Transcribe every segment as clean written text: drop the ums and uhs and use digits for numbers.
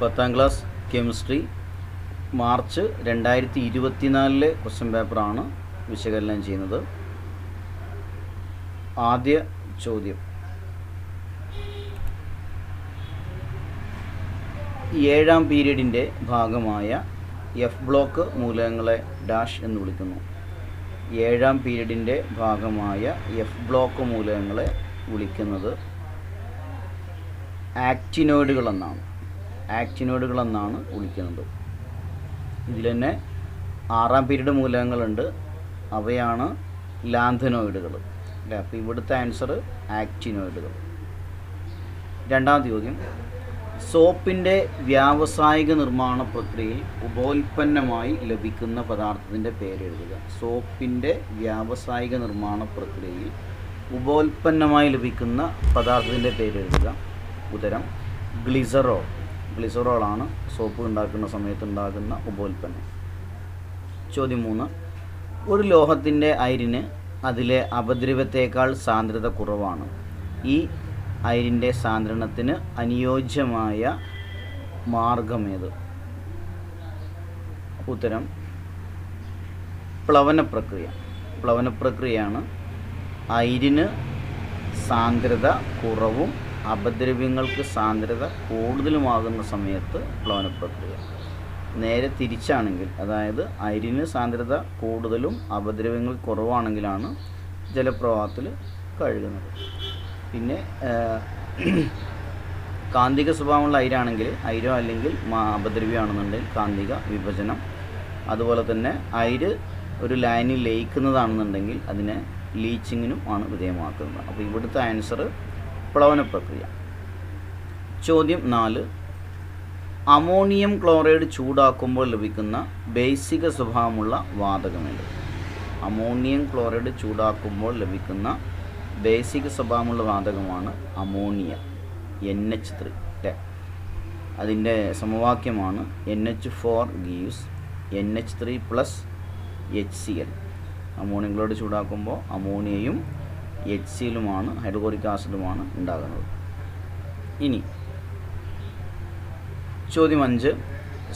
10ാം class chemistry March 2024 question പേപ്പറാണ് വിശകലനം ചെയ്യുന്നത്. ആദ്യ ചോദ്യം, ഏഴാം പീരീഡിൻ്റെ ഭാഗമായ എഫ് ബ്ലോക്ക് മൂലകങ്ങളെ ഡാഷ് എന്ന് വിളിക്കുന്നു. ഏഴാം പീരീഡിൻ്റെ ഭാഗമായ എഫ് ബ്ലോക്ക് മൂലകങ്ങളെ വിളിക്കുന്നത് ആക്റ്റിനോയിഡുകളെന്നാണ് വിളിക്കുന്നത്. ഇതിൽ തന്നെ 6ാം പീരീഡ് മൂലകങ്ങളുണ്ട്, അവയാണ് ലാന്തനോയിഡുകൾ അല്ലേ. അപ്പോൾ ഇവിടുത്തെ ആൻസർ ആക്റ്റിനോയിഡുകൾ. രണ്ടാമത്തെ ചോദ്യം, സോപ്പിൻ്റെ വ്യാവസായിക നിർമ്മാണ പ്രക്രിയയിൽ ഉപോൽപ്പന്നമായി ലഭിക്കുന്ന പദാർത്ഥത്തിൻ്റെ പേരെഴുതുക. സോപ്പിൻ്റെ വ്യാവസായിക നിർമ്മാണ പ്രക്രിയയിൽ ഉപോൽപ്പന്നമായി ലഭിക്കുന്ന പദാർത്ഥത്തിൻ്റെ പേരെഴുതുക. ഉത്തരം ഗ്ലിസറോളാണ് സോപ്പ് ഉണ്ടാക്കുന്ന സമയത്ത് ഉണ്ടാകുന്ന ഉപോൽപ്പന്നം. ചോദ്യം 3, ഒരു ലോഹത്തിൻ്റെ അയിരിന് അതിലെ അപദ്രവ്യത്തേക്കാൾ സാന്ദ്രത കുറവാണ്. ഈ അയിരിൻ്റെ സാന്ദ്രണത്തിന് അനുയോജ്യമായ മാർഗമേത്? ഉത്തരം പ്ലവന പ്രക്രിയയാണ്. അയിരിന് സാന്ദ്രത കുറവും അപദ്രവ്യങ്ങൾക്ക് സാന്ദ്രത കൂടുതലുമാകുന്ന സമയത്ത് പ്ലവന പ്രക്രിയ. നേരെ തിരിച്ചാണെങ്കിൽ, അതായത് അയിരിന് സാന്ദ്രത കൂടുതലും അപദ്രവ്യങ്ങൾ കുറവാണെങ്കിലാണ് ജലപ്രവാഹത്തിൽ കഴുകുന്നത്. പിന്നെ കാന്തിക സ്വഭാവമുള്ള അയിരാണെങ്കിൽ, അയിരോ അല്ലെങ്കിൽ അപദ്രവ്യമാണെന്നുണ്ടെങ്കിൽ കാന്തിക വിഭജനം. അതുപോലെ തന്നെ അയിര് ഒരു ലൈനിൽ ലയിക്കുന്നതാണെന്നുണ്ടെങ്കിൽ അതിനെ ലീച്ചിങ്ങിനും ആണ് വിധേയമാക്കുന്നത്. അപ്പോൾ ഇവിടുത്തെ ആൻസർ പ്ലവന പ്രക്രിയ. ചോദ്യം 4, അമോണിയം ക്ലോറൈഡ് ചൂടാക്കുമ്പോൾ ലഭിക്കുന്ന ബേസിക സ്വഭാവമുള്ള വാതകമേത്? അമോണിയം ക്ലോറൈഡ് ചൂടാക്കുമ്പോൾ ലഭിക്കുന്ന ബേസിക സ്വഭാവമുള്ള വാതകമാണ് അമോണിയ, NH3 അല്ലേ. അതിൻ്റെ സമവാക്യമാണ് NH4 gives NH3 + HCl. Ammonium chloride ചൂടാക്കുമ്പോൾ അമോണിയയും HCl-ഉമാണ്, ഹൈഡ്രോക്ലോറിക് ആസിഡുമാണ് ഉണ്ടാകുന്നത്. ഇനി ചോദ്യം 5,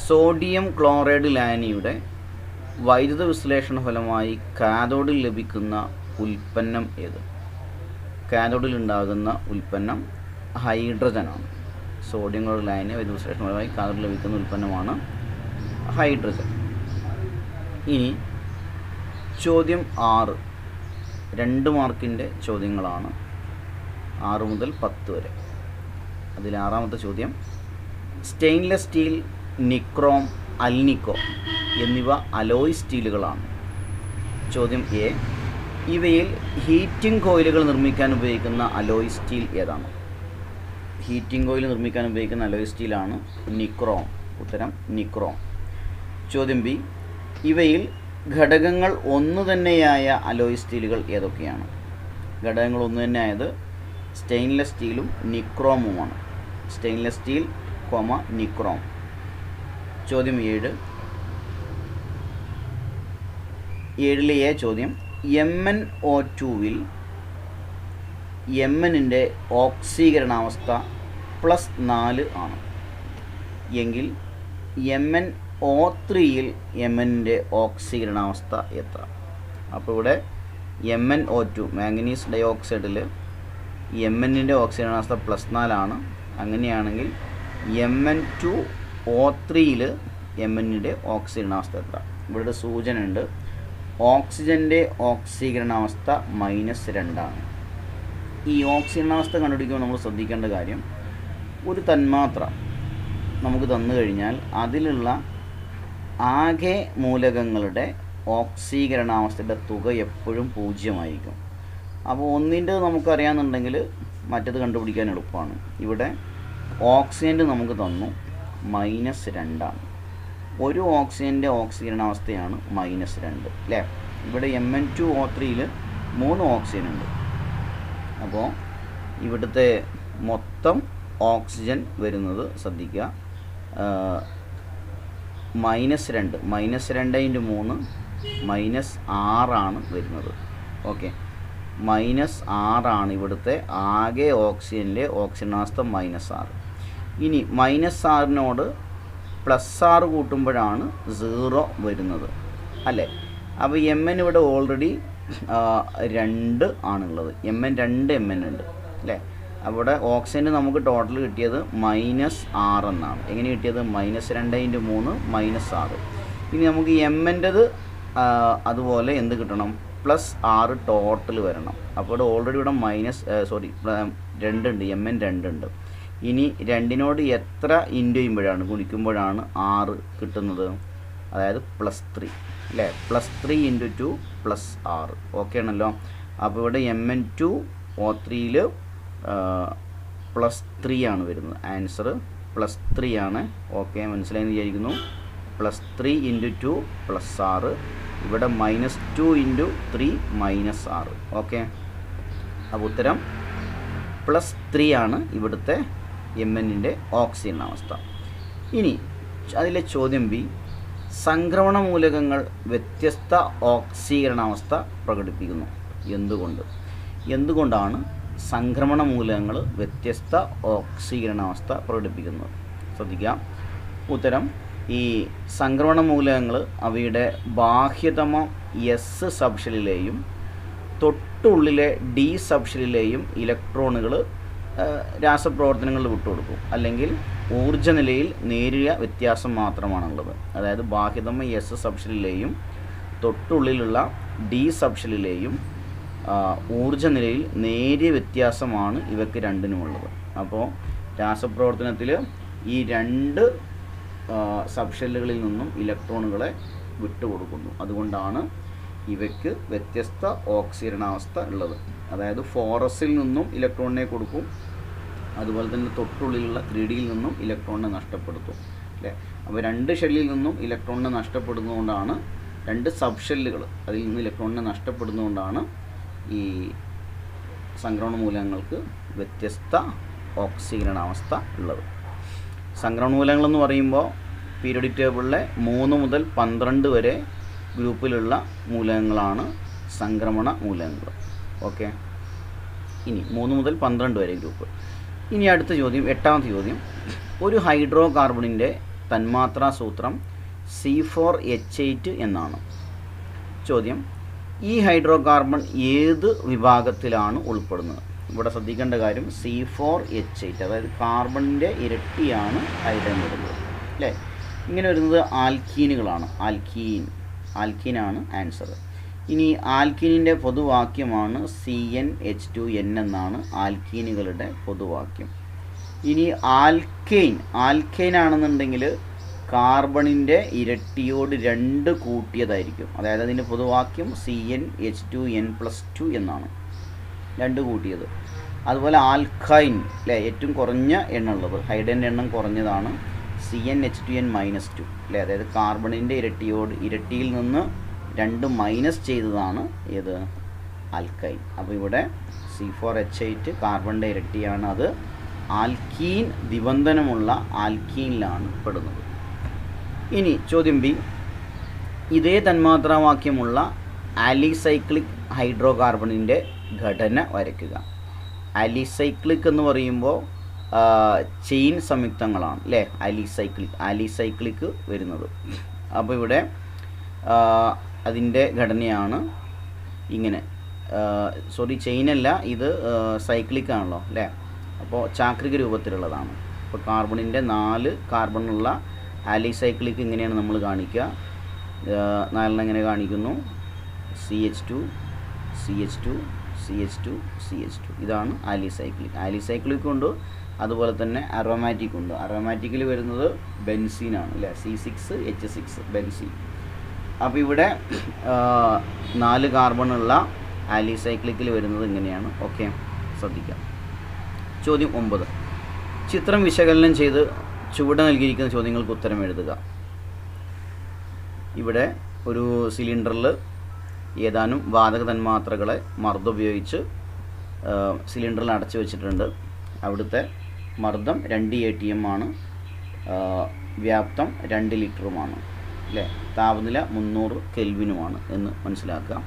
സോഡിയം ക്ലോറൈഡ് ലായനിയുടെ വൈദ്യുത വിശ്ലേഷണ ഫലമായി കാഥോഡിൽ ലഭിക്കുന്ന ഉൽപ്പന്നം ഏത്? കാഥോഡിൽ ഉണ്ടാകുന്ന ഉൽപ്പന്നം ഹൈഡ്രജനാണ്. സോഡിയം ക്ലോറൈഡ് ലായനി വൈദ്യുത വിശ്ലേഷണ ഫലമായി കാഥോഡിൽ ലഭിക്കുന്ന ഉൽപ്പന്നമാണ് ഹൈഡ്രജൻ. ഇനി ചോദ്യം 6, 2 മാർക്കിൻ്റെ ചോദ്യങ്ങളാണ്, 6 മുതൽ 10 വരെ. അതിൽ 6ാമത്തെ ചോദ്യം, സ്റ്റെയിൻലെസ് സ്റ്റീൽ, നിക്രോം, അൽനിക്കോ എന്നിവ അലോയ് സ്റ്റീലുകളാണ്. ചോദ്യം എ, ഇവയിൽ ഹീറ്റിംഗ് കോയിലുകൾ നിർമ്മിക്കാൻ ഉപയോഗിക്കുന്ന അലോയ് സ്റ്റീൽ ഏതാണ്? ഹീറ്റിംഗ് കോയിൽ നിർമ്മിക്കാൻ ഉപയോഗിക്കുന്ന അലോയ് സ്റ്റീലാണ് നിക്രോം. ഉത്തരം നിക്രോം. ചോദ്യം ബി, ഇവയിൽ ഘടകങ്ങൾ ഒന്നു തന്നെയായ അലോയ് സ്റ്റീലുകൾ ഏതൊക്കെയാണ്? ഘടകങ്ങൾ ഒന്നു തന്നെയായത് സ്റ്റെയിൻലെസ് സ്റ്റീലും നിക്രോമുമാണ്. Stainless steel, nichrome. ചോദ്യം 7, 7ലെ എ ചോദ്യം, MnO2-വിൽ Mnൻ്റെ ഓക്സീകരണാവസ്ഥ +4 ആണ് എങ്കിൽ MnO3-ൽ Mnൻ്റെ ഓക്സീകരണാവസ്ഥ എത്ര? അപ്പോൾ ഇവിടെ MnO2 മാംഗനീസ് ഡയോക്സൈഡിൽ Mnൻ്റെ ഓക്സീകരണാവസ്ഥ +4 ആണ്. അങ്ങനെയാണെങ്കിൽ Mn2O3-ൽ Mnൻ്റെ ഓക്സീകരണാവസ്ഥ എത്ര? ഇവിടെ സൂചന ഉണ്ട്, ഓക്സിജൻ്റെ ഓക്സീകരണാവസ്ഥ -2 ആണ്. ഈ ഓക്സീകരണാവസ്ഥ കണ്ടുപിടിക്കുമ്പോൾ നമ്മൾ ശ്രദ്ധിക്കേണ്ട കാര്യം, ഒരു തന്മാത്ര നമുക്ക് തന്നു കഴിഞ്ഞാൽ അതിലുള്ള ആകെ മൂലകങ്ങളുടെ ഓക്സീകരണാവസ്ഥയുടെ തുക എപ്പോഴും 0 ആയിരിക്കും. അപ്പോൾ ഒന്നിൻ്റെ നമുക്കറിയാമെന്നുണ്ടെങ്കിൽ മറ്റത് കണ്ടുപിടിക്കാൻ എളുപ്പമാണ്. ഇവിടെ ഓക്സിജൻ്റെ നമുക്ക് തന്നു -2 ആണ്. ഒരു ഓക്സിജൻ്റെ ഓക്സീകരണാവസ്ഥയാണ് -2 അല്ലേ. ഇവിടെ Mn2O3-ൽ 3 ഓക്സിജൻ ഉണ്ട്. അപ്പോൾ ഇവിടുത്തെ മൊത്തം ഓക്സിജൻ വരുന്നത് ശ്രദ്ധിക്കുക, -2 -2 × 3 -6 വരുന്നത്. ഓക്കെ, -6 ഇവിടുത്തെ ആകെ ഓക്സിജൻ്റെ ഓക്സിജനാവസ്ഥ -6. ഇനി -6 +6 കൂട്ടുമ്പോഴാണ് 0 വരുന്നത് അല്ലേ. അപ്പോൾ Mn ഇവിടെ ഓൾറെഡി 2 ആണുള്ളത്. Mn 2 Mn ഉണ്ട് അല്ലേ. അവിടെ ഓക്സിജന് നമുക്ക് ടോട്ടൽ കിട്ടിയത് -6 എന്നാണ്. എങ്ങനെ കിട്ടിയത്? -2 × 3 -6. ഇനി നമുക്ക് Mൻ്റെത് അതുപോലെ എന്ത് കിട്ടണം? +6 ടോട്ടൽ വരണം. അപ്പോൾ ഇവിടെ ഓൾറെഡി ഇവിടെ 2 ഉണ്ട്, Mn 2 ഉണ്ട്. ഇനി 2നോട് എത്ര ഇൻറ്റു ചെയ്യുമ്പോഴാണ്, ഗുണിക്കുമ്പോഴാണ് 6 കിട്ടുന്നത്? അതായത് +3 അല്ലേ. +3 × 2 +6 ഓക്കെ ആണല്ലോ. അപ്പോൾ ഇവിടെ Mn2O3ൽ +3 ആണ് വരുന്നത്. ആൻസർ +3 ആണ്. ഓക്കെ, മനസ്സിലായെന്ന് വിചാരിക്കുന്നു. +3 × 2 +6. ഇവിടെ -2 × 3 -6. ഓക്കെ, അപ്പോൾ ഉത്തരം +3 ആണ് ഇവിടുത്തെ Mnൻ്റെ ഓക്സിജനാവസ്ഥ. ഇനി അതിലെ ചോദ്യം ബി, സംക്രമണ മൂലകങ്ങൾ വ്യത്യസ്ത ഓക്സീകരണാവസ്ഥ പ്രകടിപ്പിക്കുന്നു. എന്തുകൊണ്ടാണ് സംക്രമണ മൂലകങ്ങൾ വ്യത്യസ്ത ഓക്സീകരണാവസ്ഥ പ്രകടിപ്പിക്കുന്നത്? ശ്രദ്ധിക്കാം. ഉത്തരം, ഈ സംക്രമണ മൂലകങ്ങൾ അവയുടെ ബാഹ്യതമ എസ് സബ്ഷെല്ലിലെയും തൊട്ടുള്ളിലെ ഡി സബ്ഷെല്ലിലെയും ഇലക്ട്രോണുകൾ രാസപ്രവർത്തനങ്ങളിൽ വിട്ടുകൊടുക്കും, അല്ലെങ്കിൽ ഊർജ്ജ നിലയിൽ നേരിയ വ്യത്യാസം മാത്രമാണുള്ളത്. അതായത് ബാഹ്യതമ എസ് സബ്ഷെല്ലിലെയും തൊട്ടുള്ളിലുള്ള ഡി സബ്ഷെല്ലിലെയും ഊർജ്ജ നിലയിൽ നേരിയ വ്യത്യാസമാണ് ഇവയ്ക്ക് രണ്ടിനുമുള്ളത്. അപ്പോൾ രാസപ്രവർത്തനത്തിൽ ഈ 2 സബ്ഷെല്ലുകളിൽ നിന്നും ഇലക്ട്രോണുകളെ വിട്ടുകൊടുക്കുന്നു. അതുകൊണ്ടാണ് ഇവയ്ക്ക് വ്യത്യസ്ത ഓക്സീകരണാവസ്ഥ ഉള്ളത്. അതായത് 4sൽ നിന്നും ഇലക്ട്രോണിനെ കൊടുക്കും, അതുപോലെ തന്നെ തൊട്ടുള്ളിലുള്ള 3Dയിൽ നിന്നും ഇലക്ട്രോണിനെ നഷ്ടപ്പെടുത്തും അല്ലേ. അപ്പോൾ 2 ഷെല്ലിൽ നിന്നും ഇലക്ട്രോണിനെ നഷ്ടപ്പെടുന്നതുകൊണ്ടാണ്, 2 സബ്ഷെല്ലുകൾ അതിൽ നിന്ന് ഇലക്ട്രോണിനെ നഷ്ടപ്പെടുന്നതുകൊണ്ടാണ് ഈ സംക്രമണ മൂലകങ്ങൾക്ക് വ്യത്യസ്ത ഓക്സീകരണാവസ്ഥ ഉള്ളത്. സംക്രമണ മൂലകങ്ങളെന്ന് പറയുമ്പോൾ പീരിയോഡിക് ടേബിളിലെ 3 മുതൽ 12 വരെ ഗ്രൂപ്പിലുള്ള മൂലകങ്ങളാണ് സംക്രമണ മൂലകങ്ങൾ. ഓക്കെ, ഇനി 3 മുതൽ 12 വരെ ഗ്രൂപ്പ്. ഇനി അടുത്ത ചോദ്യം, 8ാമത്തെ ചോദ്യം. ഒരു ഹൈഡ്രോ കാർബണിൻ്റെ തന്മാത്രാ സൂത്രം C4H8 എന്നാണ്. ചോദ്യം, ഈ ഹൈഡ്രോ കാർബൺ ഏത് വിഭാഗത്തിലാണ് ഉൾപ്പെടുന്നത്? ഇവിടെ ശ്രദ്ധിക്കേണ്ട കാര്യം C4H8, അതായത് കാർബണിൻ്റെ ഇരട്ടിയാണ് ഹൈഡ്രജൻ വരുന്നത് അല്ലേ. ഇങ്ങനെ വരുന്നത് ആൽക്കീനുകളാണ്. ആൽക്കീനാണ് ആൻസർ. ഇനി ആൽക്കീനിൻ്റെ പൊതുവാക്യമാണ് CnH2n എന്നാണ് ആൽക്കീനുകളുടെ പൊതുവാക്യം. ഇനി ആൽക്കൈൻ ആണെന്നുണ്ടെങ്കിൽ കാർബണിൻ്റെ ഇരട്ടിയോട് 2 കൂട്ടിയതായിരിക്കും. അതായത് അതിൻ്റെ പൊതുവാക്യം CnH2n+2 എന്നാണ്, 2 കൂട്ടിയത്. അതുപോലെ ആൽക്കൈൻ അല്ലേ, ഏറ്റവും കുറഞ്ഞ എണ്ണം ഉള്ളത്, ഹൈഡ്രജൻ്റെ എണ്ണം കുറഞ്ഞതാണ് CnH2n-2 അല്ലേ. അതായത് കാർബണിൻ്റെ ഇരട്ടിയിൽ നിന്ന് 2 മൈനസ് ചെയ്തതാണ് ഏത്? ആൽക്കൈൻ. അപ്പോൾ ഇവിടെ C4H8 കാർബണിൻ്റെ ഇരട്ടിയാണ്, അത് ആൽക്കീൻ ദിബന്ധനമുള്ള ആൽക്കീനിലാണ് പെടുന്നത്. ഇനി ചോദ്യം ബി, ഇതേ തന്മാത്രാവാക്യമുള്ള ആലിസൈക്ലിക് ഹൈഡ്രോ കാർബണിൻ്റെ ഘടന വരയ്ക്കുക. ആലിസൈക്ലിക് എന്ന് പറയുമ്പോൾ ചെയിൻ സംയുക്തങ്ങളാണ് അല്ലേ, ആലിസൈക്ലിക് വരുന്നത്. അപ്പോൾ ഇവിടെ അതിൻ്റെ ഘടനയാണ് ഇങ്ങനെ, ചെയിനല്ല, ഇത് സൈക്ലിക് ആണല്ലോ അല്ലേ. അപ്പോൾ ചാക്രിക രൂപത്തിലുള്ളതാണ്. അപ്പോൾ കാർബണിൻ്റെ 4 കാർബണുള്ള ആലിസൈക്ലിക് ഇങ്ങനെയാണ് നമ്മൾ കാണിക്കുക. 4 എങ്ങനെ കാണിക്കുന്നു? CH2 CH2 CH2 CH2. ഇതാണ് ആലിസൈക്ലിക് ഉണ്ട്. അതുപോലെ തന്നെ അറോമാറ്റിക് ഉണ്ട്. അറോമാറ്റിക്കിൽ വരുന്നത് ബെൻസീനാണ് അല്ലേ, C6H6 ബെൻസീൻ. അപ്പോൾ ഇവിടെ 4 കാർബണുള്ള ആലിസൈക്ലിക്കിൽ വരുന്നത് ഇങ്ങനെയാണ്. ഓക്കെ, ശ്രദ്ധിക്കാം. ചോദ്യം 9. ചിത്രം വിശകലനം ചെയ്ത് ചുവടെ നൽകിയിരിക്കുന്ന ചോദ്യങ്ങൾക്ക് ഉത്തരം എഴുതുക. ഇവിടെ ഒരു സിലിണ്ടറിൽ ഏതാനും വാതക തന്മാത്രകളെ മർദ്ദം ഉപയോഗിച്ച് സിലിണ്ടറിൽ അടച്ചു വെച്ചിട്ടുണ്ട്. അവിടുത്തെ മർദ്ദം 2 atm ആണ്, വ്യാപ്തം 2 ലിറ്ററുമാണ് അല്ലേ. താപനില 300 കെൽവിനുമാണ് എന്ന് മനസ്സിലാക്കുക.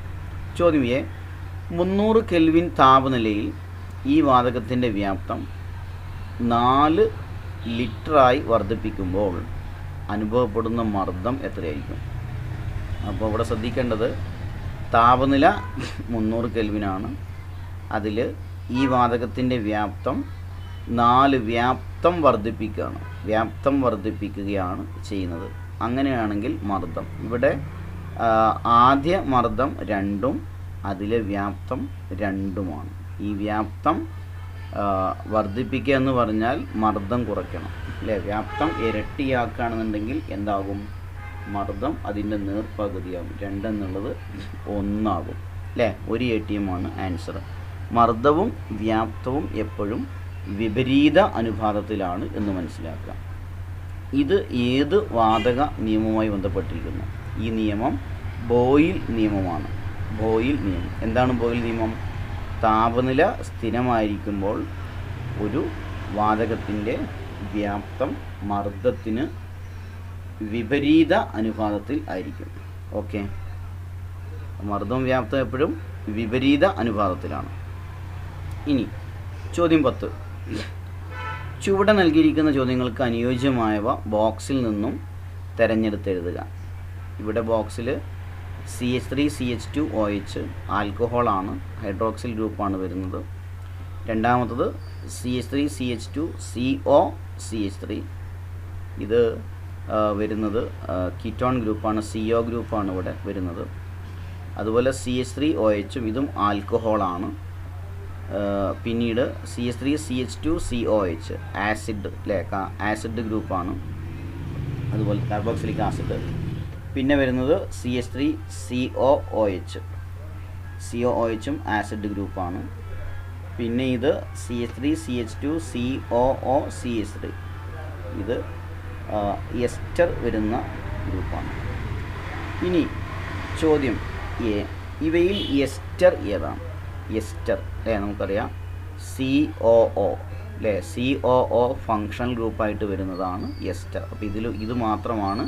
ചോദ്യം എ, 300 കെൽവിൻ താപനിലയിൽ ഈ വാതകത്തിൻ്റെ വ്യാപ്തം 4 ലിറ്ററായി വർദ്ധിപ്പിക്കുമ്പോൾ അനുഭവപ്പെടുന്ന മർദ്ദം എത്രയായിരിക്കും? അപ്പോൾ ഇവിടെ ശ്രദ്ധിക്കേണ്ടത് താപനില 300 കെൽവിനാണ്. അതിൽ ഈ വാതകത്തിൻ്റെ വ്യാപ്തം 4 വ്യാപ്തം വർദ്ധിപ്പിക്കുകയാണ് ചെയ്യുന്നത്. അങ്ങനെയാണെങ്കിൽ മർദ്ദം ഇവിടെ ആദ്യ മർദ്ദം 2ഉം അതിലെ വ്യാപ്തം 2ഉമാണ്. ഈ വ്യാപ്തം വർദ്ധിപ്പിക്കുക എന്ന് പറഞ്ഞാൽ മർദ്ദം കുറയ്ക്കണം അല്ലേ? വ്യാപ്തം ഇരട്ടിയാക്കുകയാണെന്നുണ്ടെങ്കിൽ എന്താകും? മർദ്ദം അതിൻ്റെ നേർപകുതിയാകും. 2 എന്നുള്ളത് 1 ആകും അല്ലേ? 1 ATM ആണ് ആൻസർ. മർദ്ദവും വ്യാപ്തവും എപ്പോഴും വിപരീത അനുപാതത്തിലാണ് എന്ന് മനസ്സിലാക്കുക. ഇത് ഏത് വാതക നിയമവുമായി ബന്ധപ്പെട്ടിരിക്കുന്നു? ഈ നിയമം ബോയിൽ നിയമമാണ്. ബോയിൽ നിയമം എന്താണ്? ബോയിൽ നിയമം താപനില സ്ഥിരമായിരിക്കുമ്പോൾ ഒരു വാതകത്തിൻ്റെ വ്യാപ്തം മർദ്ദത്തിന് വിപരീത അനുപാതത്തിൽ ആയിരിക്കും. ഓക്കെ, മർദ്ദവും വ്യാപ്തം എപ്പോഴും വിപരീത അനുപാതത്തിലാണ്. ഇനി ചോദ്യം 10. ചുവടെ നൽകിയിരിക്കുന്ന ചോദ്യങ്ങൾക്ക് അനുയോജ്യമായവ ബോക്സിൽ നിന്നും തിരഞ്ഞെടുത്തെഴുതുക. ഇവിടെ ബോക്സിൽ CH3CH2OH ആൽക്കഹോളാണ്, ഹൈഡ്രോക്സിൽ ഗ്രൂപ്പാണ് വരുന്നത്. രണ്ടാമത്തത് CH3CH2COCH3 ഇത് വരുന്നത് കീറ്റോൺ ഗ്രൂപ്പാണ്, CO ഗ്രൂപ്പാണ് ഇവിടെ വരുന്നത്. അതുപോലെ CH3OHും ഇതും ആൽക്കഹോളാണ്. പിന്നീട് CH3CH2COH ആസിഡ് അല്ലേ, ആസിഡ് ഗ്രൂപ്പാണ്, അതുപോലെ കാർബോക്സിലിക് ആസിഡ്. പിന്നെ വരുന്നത് CH3COOH ആസിഡ് ഗ്രൂപ്പാണ്. പിന്നെ ഇത് CH3CH2COOCH3 ഇത് എസ്റ്റർ വരുന്ന ഗ്രൂപ്പാണ്. ഇനി ചോദ്യം എ, ഇവയിൽ എസ്റ്റർ ഏതാണ്? എസ്റ്റർ അല്ലേ, നമുക്കറിയാം COO അല്ലേ, COO ഫങ്ഷണൽ ഗ്രൂപ്പായിട്ട് വരുന്നതാണ് എസ്റ്റർ. അപ്പോൾ ഇത് മാത്രമാണ്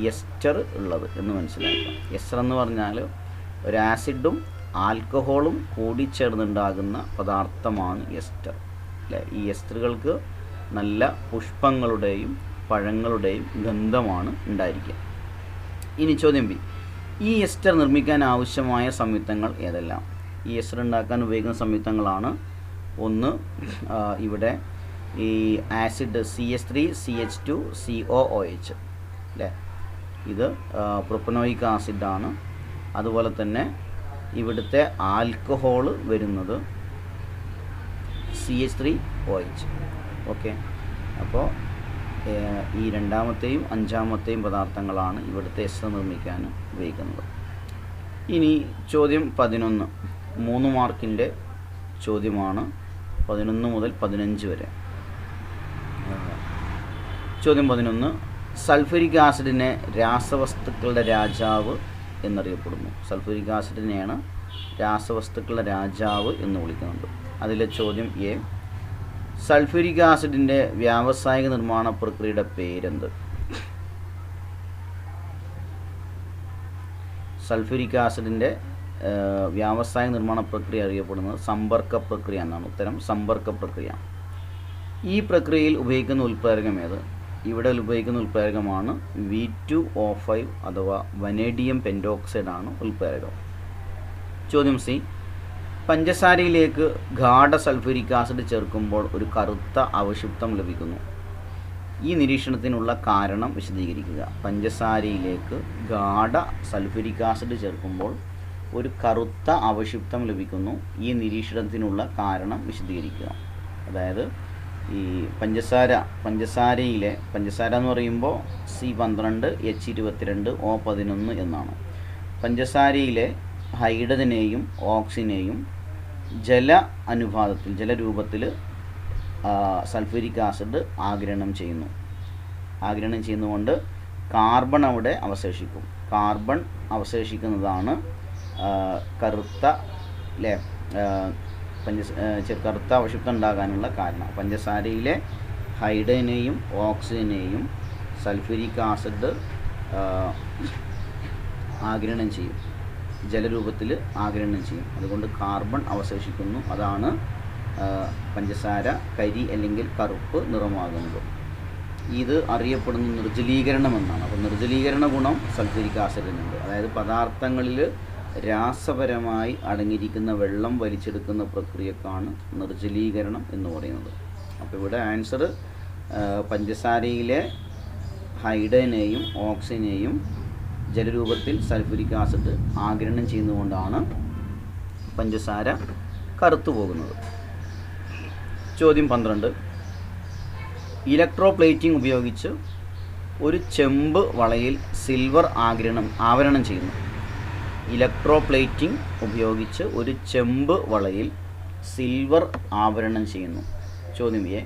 എസ്റ്റർ ഉള്ളത് എന്ന് മനസ്സിലാക്കാം. എസ്റ്റർ എന്ന് പറഞ്ഞാൽ ഒരു ആസിഡും ആൽക്കഹോളും കൂടിച്ചേർന്നുണ്ടാകുന്ന പദാർത്ഥമാണ് എസ്റ്റർ അല്ലേ. ഈ എസ്റ്ററുകൾക്ക് നല്ല പുഷ്പങ്ങളുടെയും പഴങ്ങളുടെയും ഗന്ധമാണ് ഉണ്ടായിരിക്കുക. ഇനി ചോദ്യം ബി, ഈ എസ്റ്റർ നിർമ്മിക്കാൻ ആവശ്യമായ സംയുക്തങ്ങൾ ഏതെല്ലാം? ഈ എസ്റ്റർ ഉണ്ടാക്കാൻ ഉപയോഗിക്കുന്ന സംയുക്തങ്ങളാണ് ഒന്ന് ഇവിടെ ഈ ആസിഡ് CH3CH2COOH അല്ലേ, ഇത് പ്രൊപ്പനോയിക് ആസിഡാണ്. അതുപോലെ തന്നെ ഇവിടുത്തെ ആൽക്കഹോള് വരുന്നത് CH3OH. ഓക്കെ, അപ്പോൾ ഈ രണ്ടാമത്തെയും അഞ്ചാമത്തെയും പദാർത്ഥങ്ങളാണ് ഇവിടുത്തെ എസ്റ്റർ നിർമ്മിക്കാൻ ഉപയോഗിക്കുന്നത്. ഇനി ചോദ്യം 11, 3 മാർക്കിൻ്റെ ചോദ്യമാണ്, 11 മുതൽ 15 വരെ. ചോദ്യം 11, സൾഫ്യൂരിക് ആസിഡിനെ രാസവസ്തുക്കളുടെ രാജാവ് എന്നറിയപ്പെടുന്നു. സൾഫ്യൂരിക് ആസിഡിനെയാണ് രാസവസ്തുക്കളുടെ രാജാവ് എന്ന് വിളിക്കുന്നത്. അതിലെ ചോദ്യം എ, സൾഫ്യൂരിക് ആസിഡിൻ്റെ വ്യാവസായിക നിർമ്മാണ പ്രക്രിയയുടെ പേരെന്ത്? സൾഫ്യൂരിക് ആസിഡിൻ്റെ വ്യാവസായിക നിർമ്മാണ പ്രക്രിയ അറിയപ്പെടുന്നത് സമ്പർക്ക പ്രക്രിയ എന്നാണ്. ഉത്തരം സമ്പർക്ക പ്രക്രിയ. ഈ പ്രക്രിയയിൽ ഉപയോഗിക്കുന്ന ഉൽപ്രേരകം ഏത്? ഇവിടെ ഉപയോഗിക്കുന്ന ഉൽപ്രേരകമാണ് V2O5 അഥവാ വനേഡിയം പെൻറ്റോക്സൈഡ് ആണ് ഉൽപ്രേരകം. ചോദ്യം സി, പഞ്ചസാരയിലേക്ക് ഗാഢ സൾഫ്യൂരിക് ആസിഡ് ചേർക്കുമ്പോൾ ഒരു കറുത്ത അവശിഷ്ടം ലഭിക്കുന്നു. ഈ നിരീക്ഷണത്തിനുള്ള കാരണം വിശദീകരിക്കുക. പഞ്ചസാരയിലേക്ക് ഗാഢ സൾഫ്യൂരിക് ആസിഡ് ചേർക്കുമ്പോൾ ഒരു കറുത്ത അവശിഷ്ടം ലഭിക്കുന്നു. ഈ നിരീക്ഷണത്തിനുള്ള കാരണം വിശദീകരിക്കുക. അതായത് ഈ പഞ്ചസാര എന്ന് പറയുമ്പോൾ C12 H22 O11 എന്നാണ്. പഞ്ചസാരയിലെ ഹൈഡ്രജനെയും ഓക്സിജനെയും ജലരൂപത്തിൽ സൾഫ്യൂരിക് ആസിഡ് ആഗിരണം ചെയ്യുന്നതുകൊണ്ട് കാർബൺ അവിടെ അവശേഷിക്കും. കാർബൺ അവശേഷിക്കുന്നതാണ് കറുത്ത അല്ലേ കറുത്ത അവശിഷ്ടം ഉണ്ടാകാനുള്ള കാരണം. പഞ്ചസാരയിലെ ഹൈഡ്രജനെയും ഓക്സിജനെയും സൾഫ്യൂരിക് ആസിഡ് ആഗിരണം ചെയ്യും, ജലരൂപത്തിൽ ആഗിരണം ചെയ്യും. അതുകൊണ്ട് കാർബൺ അവശേഷിക്കുന്നു. അതാണ് പഞ്ചസാര കരി അല്ലെങ്കിൽ കറുപ്പ് നിറമാകുന്നത്. ഇത് അറിയപ്പെടുന്ന നിർജ്ജലീകരണം എന്നാണ്. അപ്പോൾ നിർജ്ജലീകരണ ഗുണം സൾഫ്യൂരിക് ആസിഡിനുണ്ട്. അതായത് പദാർത്ഥങ്ങളിൽ രാസപരമായി അടങ്ങിയിരിക്കുന്ന വെള്ളം വലിച്ചെടുക്കുന്ന പ്രക്രിയക്കാണ് നിർജ്ജലീകരണം എന്ന് പറയുന്നത്. അപ്പോൾ ഇവിടെ ആൻസർ പഞ്ചസാരയിലെ ഹൈഡ്രജനെയും ഓക്സിജനെയും ജലരൂപത്തിൽ സൾഫ്യൂരിക് ആസിഡ് ആഗിരണം ചെയ്യുന്നതുകൊണ്ടാണ് പഞ്ചസാര കറുത്തു പോകുന്നത്. ചോദ്യം 12. ഇലക്ട്രോപ്ലേറ്റിംഗ് ഉപയോഗിച്ച് ഒരു ചെമ്പ് വളയിൽ സിൽവർ ആവരണം ചെയ്യുന്നു. ഇലക്ട്രോപ്ലേറ്റിംഗ് ഉപയോഗിച്ച് ഒരു ചെമ്പ് വളയിൽ സിൽവർ ആവരണം ചെയ്യുന്നു. ചോദ്യം എ.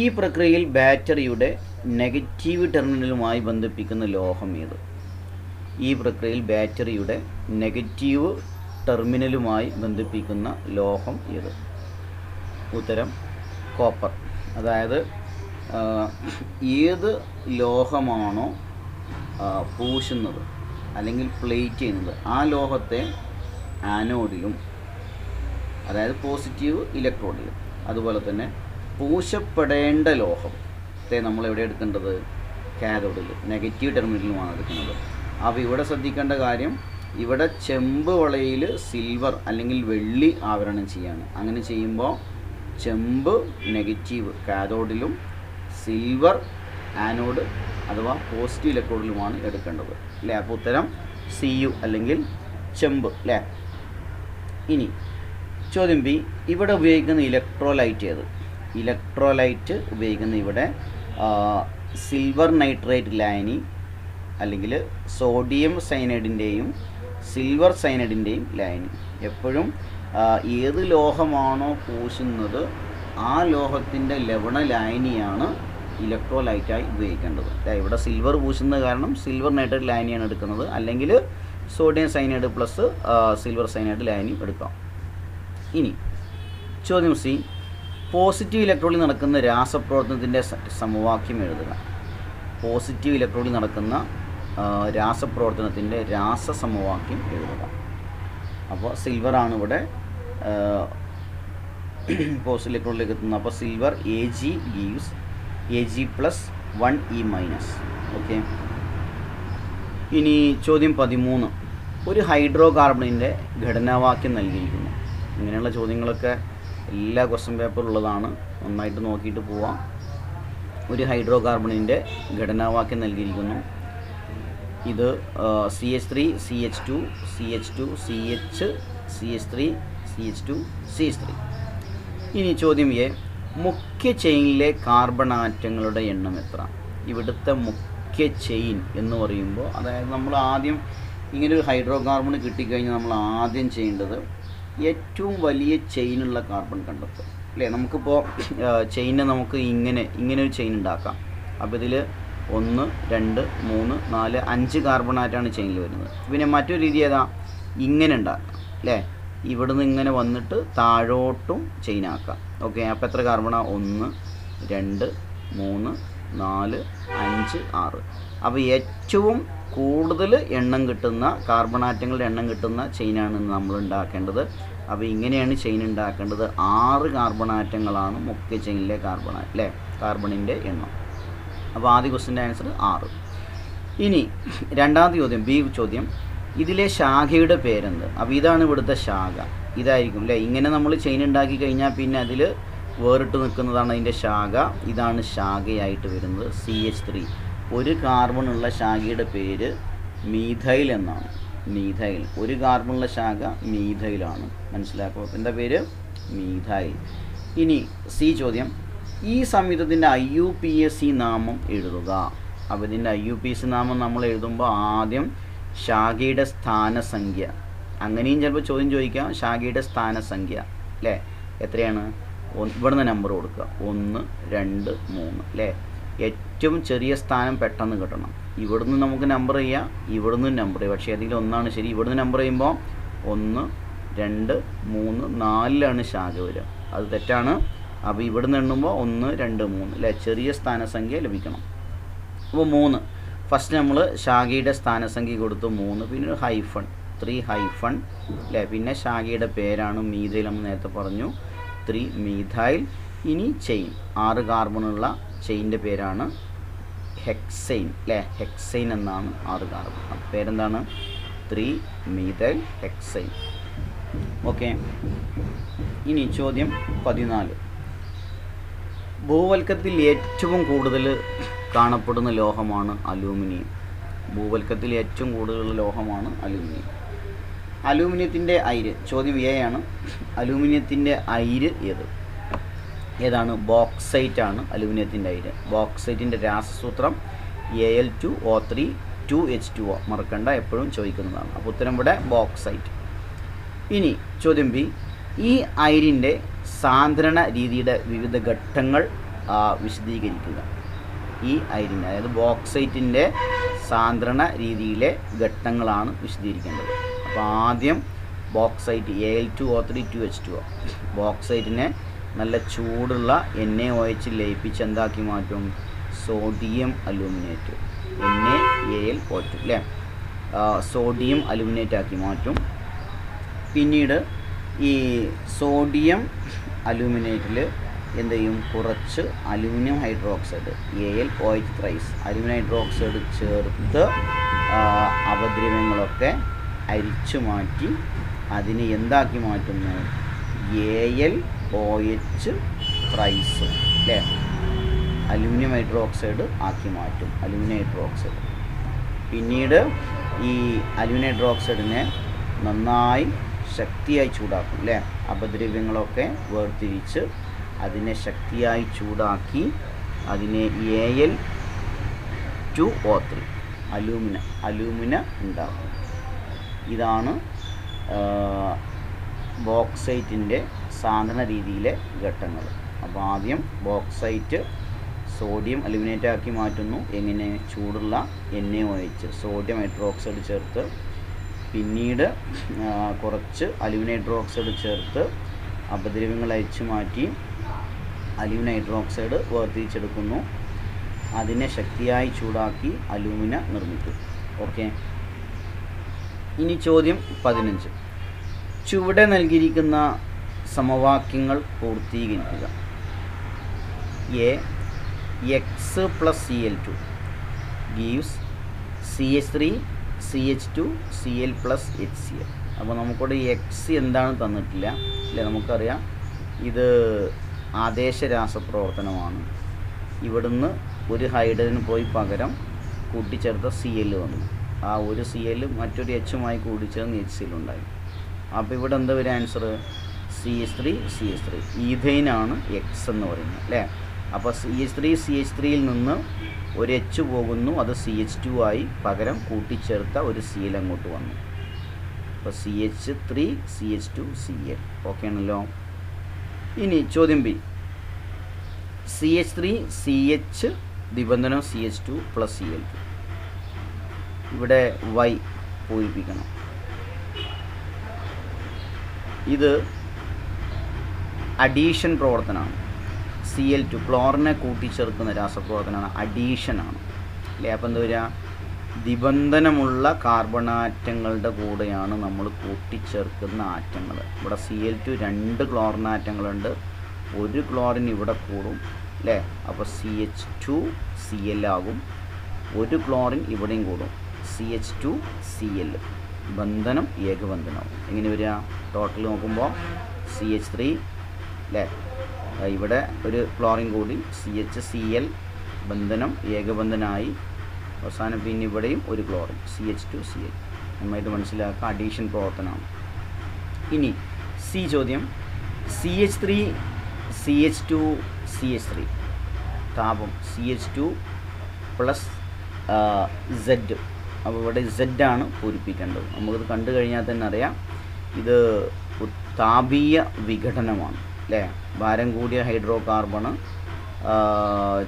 ഈ പ്രക്രിയയിൽ ബാറ്ററിയുടെ നെഗറ്റീവ് ടെർമിനലുമായി ബന്ധിപ്പിക്കുന്ന ലോഹം ഏത്? ഈ പ്രക്രിയയിൽ ബാറ്ററിയുടെ നെഗറ്റീവ് ടെർമിനലുമായി ബന്ധിപ്പിക്കുന്ന ലോഹം ഏത്? ഉത്തരം കോപ്പർ. അതായത് ഏത് ലോഹമാണോ പൂശുന്നത് അല്ലെങ്കിൽ പ്ലേറ്റ് ചെയ്യുന്നത് ആ ലോഹത്തെ ആനോഡിലും, അതായത് പോസിറ്റീവ് ഇലക്ട്രോഡിലും, അതുപോലെ തന്നെ പൂശപ്പെടേണ്ട ലോഹത്തെ നമ്മൾ എവിടെ എടുക്കേണ്ടത്? കാഥോഡിൽ, നെഗറ്റീവ് ടെർമിനലുമാണ് എടുക്കുന്നത്. അപ്പോൾ ഇവിടെ ശ്രദ്ധിക്കേണ്ട കാര്യം, ഇവിടെ ചെമ്പ് വളയിൽ സിൽവർ അല്ലെങ്കിൽ വെള്ളി ആവരണം ചെയ്യാണ്. അങ്ങനെ ചെയ്യുമ്പോൾ ചെമ്പ് നെഗറ്റീവ് കാഥോഡിലും സിൽവർ ആനോഡ് അഥവാ പോസിറ്റീവ് ഇലക്ട്രോഡിലുമാണ് എടുക്കേണ്ടത് അല്ലേ? അപ്പോൾ ഉത്തരം CU അല്ലെങ്കിൽ ചെമ്പ് അല്ലേ? ഇനി ചോദ്യം ബി. ഇവിടെ ഉപയോഗിക്കുന്ന ഇലക്ട്രോലൈറ്റ് ഏത്? ഇലക്ട്രോലൈറ്റ് ഉപയോഗിക്കുന്ന ഇവിടെ സിൽവർ നൈട്രേറ്റ് ലായനി അല്ലെങ്കിൽ സോഡിയം സയനൈഡിൻ്റെയും സിൽവർ സയനൈഡിൻ്റെയും ലായനി. എപ്പോഴും ഏത് ലോഹമാണോ പൂശുന്നത് ആ ലോഹത്തിൻ്റെ ലവണ ലായനിയാണ് ഇലക്ട്രോലൈറ്റായി ഉപയോഗിക്കേണ്ടത്. ഇവിടെ സിൽവർ പൂശുന്ന കാരണം സിൽവർ നൈട്രേറ്റ് ലായനിയാണ് എടുക്കുന്നത്, അല്ലെങ്കിൽ sodium cyanide plus silver cyanide ലായനി എടുക്കാം. ഇനി ചോദ്യം സി. പോസിറ്റീവ് ഇലക്ട്രോഡിൽ നടക്കുന്ന രാസപ്രവർത്തനത്തിൻ്റെ സമവാക്യം എഴുതുക. പോസിറ്റീവ് ഇലക്ട്രോഡിൽ നടക്കുന്ന രാസപ്രവർത്തനത്തിൻ്റെ രാസസമവാക്യം എഴുതുക. അപ്പോൾ സിൽവറാണ് ഇവിടെ പോസിറ്റീവ് ഇലക്ട്രോഡിലേക്ക് എത്തുന്നത്. അപ്പോൾ silver Ag gives Ag + 1E-. Okay. ഇനി ചോദ്യം 13. ഒരു ഹൈഡ്രോ കാർബണിൻ്റെ ഘടനാവാക്യം നൽകിയിരിക്കുന്നു. ഇങ്ങനെയുള്ള ചോദ്യങ്ങളൊക്കെ എല്ലാ ക്വസ്റ്റ്യൻ പേപ്പറിലുള്ളതാണ്, നന്നായിട്ട് നോക്കിയിട്ട് പോവാം. ഒരു ഹൈഡ്രോ കാർബണിൻ്റെ ഘടനാവാക്യം നൽകിയിരിക്കുന്നു. ഇത് CH3 CH2 CH2 CH CH3 CH2 CH3. ഇനി ചോദ്യം എ. മുഖ്യ ചെയിനിലെ കാർബൺ ആറ്റങ്ങളുടെ എണ്ണം എത്ര? ഇവിടുത്തെ മുഖ്യ ചെയിൻ എന്ന് പറയുമ്പോൾ, അതായത് നമ്മൾ ആദ്യം ഇങ്ങനൊരു ഹൈഡ്രോ കാർബൺ കിട്ടിക്കഴിഞ്ഞാൽ നമ്മൾ ആദ്യം ചെയ്യേണ്ടത് ഏറ്റവും വലിയ ചെയിനുള്ള കാർബൺ കണ്ടെത്തുക അല്ലേ? നമുക്കിപ്പോൾ ചെയിനെ നമുക്ക് ഇങ്ങനെ ഒരു ചെയിൻ ഉണ്ടാക്കാം. അപ്പോൾ ഇതിൽ 1 2 3 4 5 കാർബൺ ആറ്റാണ് ചെയിനിൽ വരുന്നത്. പിന്നെ മറ്റൊരു രീതി ഏതാ? ഇങ്ങനെ ഉണ്ടാക്കാം അല്ലേ? ഇവിടുന്ന് ഇങ്ങനെ വന്നിട്ട് താഴോട്ടും ചെയിനാക്കാം. ഓക്കെ. അപ്പോൾ എത്ര കാർബണാണ്? 1 2 3 4 5 6. അപ്പോൾ ഏറ്റവും കൂടുതൽ എണ്ണം കിട്ടുന്ന കാർബൺ ആറ്റങ്ങളുടെ എണ്ണം കിട്ടുന്ന ചെയിനാണ് നമ്മൾ ഉണ്ടാക്കേണ്ടത്. അപ്പോൾ ഇങ്ങനെയാണ് ചെയിൻ ഉണ്ടാക്കേണ്ടത്. 6 കാർബൺ ആറ്റങ്ങളാണ് മുഖ്യ ചെയിനിലെ കാർബണിൻ്റെ എണ്ണം. അപ്പോൾ ആദ്യ ക്വസ്റ്റിൻ്റെ ആൻസർ 6. ഇനി രണ്ടാമത്തെ ചോദ്യം, ബി ചോദ്യം. ഇതിലെ ശാഖയുടെ പേരെന്ത്? അപ്പോൾ ഇതാണ് ഇവിടുത്തെ ശാഖ, ഇതായിരിക്കും അല്ലേ? ഇങ്ങനെ നമ്മൾ ചെയിൻ ഉണ്ടാക്കി കഴിഞ്ഞാൽ പിന്നെ അതിൽ വേറിട്ട് നിൽക്കുന്നതാണ് അതിൻ്റെ ശാഖ. ഇതാണ് ശാഖയായിട്ട് വരുന്നത് CH3. ഒരു കാർബണുള്ള ശാഖയുടെ പേര് മീഥൈൽ എന്നാണ്. മീഥൈൽ, ഒരു കാർബണുള്ള ശാഖ മീഥൈലാണ്. മനസ്സിലാക്കുക, എന്താ പേര്? മീഥൈൽ. ഇനി സി ചോദ്യം. ഈ സംയുക്തത്തിൻ്റെ IUPAC നാമം എഴുതുക. അപ്പോൾ ഇതിൻ്റെ IUPAC നാമം നമ്മൾ എഴുതുമ്പോൾ ആദ്യം ശാഖയുടെ സ്ഥാനസംഖ്യ, അങ്ങനെയും ചിലപ്പോൾ ചോദ്യം ചോദിക്കാം. ശാഖയുടെ സ്ഥാനസംഖ്യ അല്ലേ? എത്രയാണ്? ഇവിടുന്ന് നമ്പർ കൊടുക്കുക, 1 2 3 അല്ലേ? ഏറ്റവും ചെറിയ സ്ഥാനം പെട്ടെന്ന് കിട്ടണം. ഇവിടുന്ന് നമുക്ക് നമ്പർ ചെയ്യാം, ഇവിടുന്ന് നമ്പർ ചെയ്യാം. പക്ഷേ ഏതെങ്കിലും ഒന്നാണ് ശരി. ഇവിടുന്ന് നമ്പർ ചെയ്യുമ്പോൾ 1 2 3 4ലാണ് ശാഖ വരിക, അത് തെറ്റാണ്. അപ്പോൾ ഇവിടുന്ന് എണ്ണുമ്പോൾ 1 2 3 അല്ലേ? ചെറിയ സ്ഥാനസംഖ്യ ലഭിക്കണം. അപ്പോൾ 3 ഫസ്റ്റ് നമ്മൾ ശാഖയുടെ സ്ഥാനസംഖ്യ കൊടുത്തു 3, പിന്നെ ഒരു ഹൈഫൺ 3 ഹൈഫൺ അല്ലേ? പിന്നെ ശാഖയുടെ പേരാണ് മീഥൈൽ, നമ്മൾ നേരത്തെ പറഞ്ഞു 3 മീഥൈൽ. ഇനി ചെയിൻ 6 കാർബണുള്ള ചെയിൻ്റെ പേരാണ് ഹെക്സൈൻ അല്ലേ, ഹെക്സൈൻ എന്നാണ് 6 കാർബൺ. അപ്പോൾ പേരെന്താണ്? 3-methyl hexane. ഓക്കെ. ഇനി ചോദ്യം 14. ഭൂവൽക്കത്തിൽ ഏറ്റവും കൂടുതൽ കാണപ്പെടുന്ന ലോഹമാണ് അലൂമിനിയം. ഭൂവൽക്കത്തിൽ ഏറ്റവും കൂടുതൽ ലോഹമാണ് അലൂമിനിയം. അലൂമിനിയത്തിൻ്റെ അയിര്, ചോദ്യം എ ആണ്. അലൂമിനിയത്തിൻ്റെ അയിര് ഏതാണ്? ബോക്സൈറ്റ് ആണ് അലൂമിനിയത്തിൻ്റെ അയിര്. ബോക്സൈറ്റിൻ്റെ രാസസൂത്രം Al2O3 2H2O. മറക്കണ്ട, എപ്പോഴും ചോദിക്കുന്നതാണ്. അപ്പോൾ ഉത്തരം ഇവിടെ ബോക്സൈറ്റ്. ഇനി ചോദ്യം ബി. ഈ അയിരിൻ്റെ സാന്ദ്രണ രീതിയുടെ വിവിധ ഘട്ടങ്ങൾ വിശദീകരിക്കുക. ഈ അയിരിൻ്റെ, അതായത് ബോക്സൈറ്റിൻ്റെ സാന്ദ്രണ രീതിയിലെ ഘട്ടങ്ങളാണ് വിശദീകരിക്കേണ്ടത്. അപ്പോൾ ആദ്യം ബോക്സൈറ്റ് Al2O3 2H2O. ബോക്സൈറ്റിനെ നല്ല ചൂടുള്ള NaOH ലയിപ്പിച്ച് എന്താക്കി മാറ്റും? സോഡിയം അലൂമിനേറ്റ്, NaAlO2 അല്ലേ, സോഡിയം അലൂമിനേറ്റ് ആക്കി മാറ്റും. പിന്നീട് ഈ സോഡിയം അലൂമിനേറ്റിൽ എന്ത് ചെയ്യും? കുറച്ച് aluminium hydroxide AlOH aluminium hydroxide ചേർത്ത് അപദ്രവ്യങ്ങളൊക്കെ അരിച്ചു മാറ്റി അതിനെ എന്താക്കി മാറ്റുന്നു? AlOH അല്ലേ, അലൂമിനിയം ഹൈഡ്രോക്സൈഡ് ആക്കി മാറ്റും. അലൂമിനിയം ഹൈഡ്രോക്സൈഡ് പിന്നീട് ഈ അലൂമിനിയം ഹൈഡ്രോക്സൈഡിനെ നന്നായി ശക്തിയായി ചൂടാക്കും അല്ലേ, അപദ്രവ്യങ്ങളൊക്കെ വേർതിരിച്ച് അതിനെ ശക്തിയായി ചൂടാക്കി അതിനെ Al2O3 അലൂമിന ഉണ്ടാക്കും. ഇതാണ് ബോക്സൈറ്റിൻ്റെ സാന്ദ്രണ രീതിയിലെ ഘട്ടങ്ങൾ. അപ്പോൾ ആദ്യം ബോക്സൈറ്റ് സോഡിയം അലൂമിനേറ്റ് ആക്കി മാറ്റുന്നു. എങ്ങനെ? ചൂടുള്ള NaOH സോഡിയം ഹൈഡ്രോക്സൈഡ് ചേർത്ത്. പിന്നീട് കുറച്ച് അലൂമിനിയം ഹൈഡ്രോക്സൈഡ് ചേർത്ത് അപദ്രവ്യങ്ങൾ അരിച്ചു മാറ്റി അലൂമിനിയം ഹൈഡ്രോക്സൈഡ് വേർതിരിച്ചെടുക്കുന്നു. അതിനെ ശക്തിയായി ചൂടാക്കി അലൂമിന നിർമ്മിക്കും. ഓക്കെ. ഇനി ചോദ്യം 15. ചുവടെ നൽകിയിരിക്കുന്ന സമവാക്യങ്ങൾ പൂർത്തീകരിക്കുക. A. X + Cl2 gives CH3 CH2 Cl + HCl. അപ്പോൾ നമുക്കിവിടെ എക്സ് എന്താണ് തന്നിട്ടില്ല അല്ലേ, നമുക്കറിയാം ഇത് ആദേശ രാസപ്രവർത്തനമാണ്. ഇവിടുന്ന് ഒരു ഹൈഡ്രജൻ പോയി പകരം കൂട്ടിച്ചേർത്ത Cl വന്നു. ആ ഒരു Cl മറ്റൊരു Hമായി കൂടിച്ചേർന്ന് HCl ഉണ്ടായി. അപ്പോൾ ഇവിടെ എന്താ ഒരു ആൻസർ? CH3 ഈഥൈനാണ് എക്സ് എന്ന് പറയുന്നത് അല്ലേ. അപ്പോൾ CH3യിൽ നിന്ന് ഒരു H പോകുന്നു, അത് CH2 ആയി പകരം കൂട്ടിച്ചേർത്ത ഒരു Cl അങ്ങോട്ട് വന്നു. അപ്പോൾ CH3 CH2 Cl. ഓക്കെ ആണല്ലോ. ഇനി ചോദ്യം B. CH3 CH നിബന്ധനം CH2 + Cl2. ഇവിടെ Y പൂരിപ്പിക്കണം. ഇത് അഡീഷൻ പ്രവർത്തനമാണ്. Cl2 ക്ലോറിനെ കൂട്ടിച്ചേർക്കുന്ന രാസപ്രവർത്തനമാണ്, അഡീഷനാണ് അല്ലേ. അപ്പോൾ എന്താ വരിക? നിബന്ധനമുള്ള കാർബണാറ്റങ്ങളുടെ കൂടെയാണ് നമ്മൾ കൂട്ടിച്ചേർക്കുന്ന ആറ്റങ്ങൾ. ഇവിടെ Cl2 2 ക്ലോറിൻ ആറ്റങ്ങളുണ്ട്, ഒരു ക്ലോറിൻ ഇവിടെ കൂടും അല്ലേ. അപ്പോൾ CH2 Cl ആകും, ഒരു ക്ലോറിൻ ഇവിടെയും കൂടും, CH2 Cl. ബന്ധനം ഏകബന്ധനമാവും. എങ്ങനെ വരിക? ടോട്ടൽ നോക്കുമ്പോൾ CH3 അല്ലേ, ഇവിടെ ഒരു ക്ലോറിൻ കൂടി CH-Cl ബന്ധനം ഏകബന്ധനായി. അവസാനം പിന്നെ ഇവിടെയും ഒരു ക്ലോറിൻ CH2 Cl. നന്നായിട്ട് മനസ്സിലാക്കുക, അഡീഷൻ പ്രവർത്തനമാണ്. ഇനി സി ചോദ്യം. CH3 CH2 CH3 താപം CH2 + Z. അപ്പോൾ ഇവിടെ Z ആണ് പൂരിപ്പിക്കേണ്ടത്. നമുക്കിത് കണ്ടു കഴിഞ്ഞാൽ തന്നെ അറിയാം ഇത് താപീയ വിഘടനമാണ് അല്ലേ. ഭാരം കൂടിയ ഹൈഡ്രോ കാർബണ്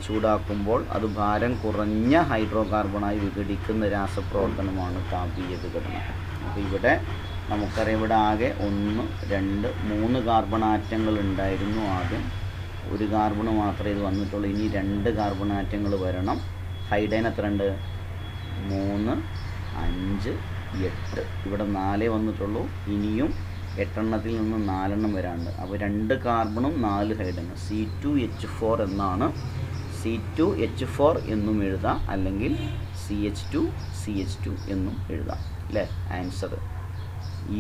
ചൂടാക്കുമ്പോൾ അത് ഭാരം കുറഞ്ഞ ഹൈഡ്രോ കാർബണായി വിഘടിക്കുന്ന രാസപ്രവർത്തനമാണ് താപീയ വിഘടനം. അപ്പോൾ ഇവിടെ നമുക്കറിയാം ഇവിടെ ആകെ 1 2 3 കാർബൺ ആറ്റങ്ങൾ ഉണ്ടായിരുന്നു. ആദ്യം ഒരു കാർബണ് മാത്രമേ ഇത് വന്നിട്ടുള്ളൂ. ഇനി 2 കാർബൺ ആറ്റങ്ങൾ വരണം. ഹൈഡ്രജൻ എത്ര ഉണ്ട്? 3 5 8. ഇവിടെ 4 വന്നിട്ടുള്ളൂ. ഇനിയും 8 എണ്ണത്തിൽ നിന്ന് 4 എണ്ണം വരാനുണ്ട്. അപ്പോൾ 2 കാർബണും 4 ഹൈഡ്രജനും C2H4 എന്നാണ് C2H4 എന്നും എഴുതാം, അല്ലെങ്കിൽ CH2CH2 എന്നും എഴുതാം അല്ലേ. ആൻസർ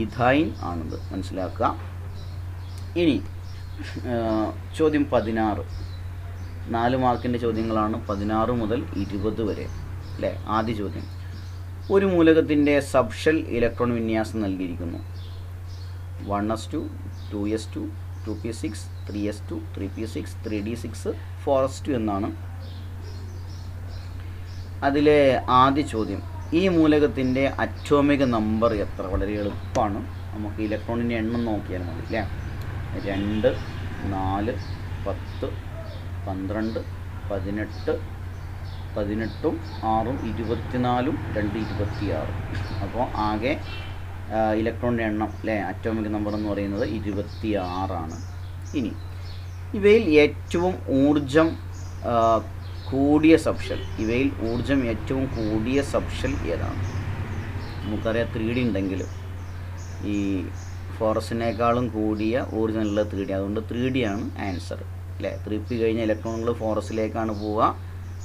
ഈഥൈൻ ആണത്, മനസ്സിലാക്കുക. ഇനി ചോദ്യം 16, 4 മാർക്കിൻ്റെ ചോദ്യങ്ങളാണ്, 16 മുതൽ 20 വരെ അല്ലേ. ആദ്യ ചോദ്യം, ഒരു മൂലകത്തിൻ്റെ സബ്ഷെൽ ഇലക്ട്രോൺ വിന്യാസം നൽകിയിരിക്കുന്നു. 1s2, 2s2, 2p6, 3s2, 3p6, 3d6, 4s2 എന്നാണ്. അതിലെ ആദ്യ ചോദ്യം, ഈ മൂലകത്തിൻ്റെ അറ്റോമിക നമ്പർ എത്ര? വളരെ എളുപ്പമാണ്, നമുക്ക് ഇലക്ട്രോണിൻ്റെ എണ്ണം നോക്കിയാൽ മതി അല്ലേ. 2, 4, 10, 12, 18, 18, 6, 24, 2, 26. അപ്പോൾ ആകെ ഇലക്ട്രോണിൻ്റെ എണ്ണം അല്ലേ, അറ്റോമിക് നമ്പർ എന്ന് പറയുന്നത് 26 ഇനി ഇവയിൽ ഏറ്റവും ഊർജം കൂടിയ സബ്ഷെൽ, ഇവയിൽ ഊർജം ഏറ്റവും കൂടിയ സബ്ഷെൽ ഏതാണ്? നമുക്കറിയാം 3D ഉണ്ടെങ്കിൽ ഈ ഫോറസിനേക്കാളും കൂടിയ ഊർജ്ജമുള്ള 3D, അതുകൊണ്ട് 3D ആണ് ആൻസർ അല്ലേ. 3p കഴിഞ്ഞ ഇലക്ട്രോണുകൾ ഫോറസിലേക്കാണ് പോവുക,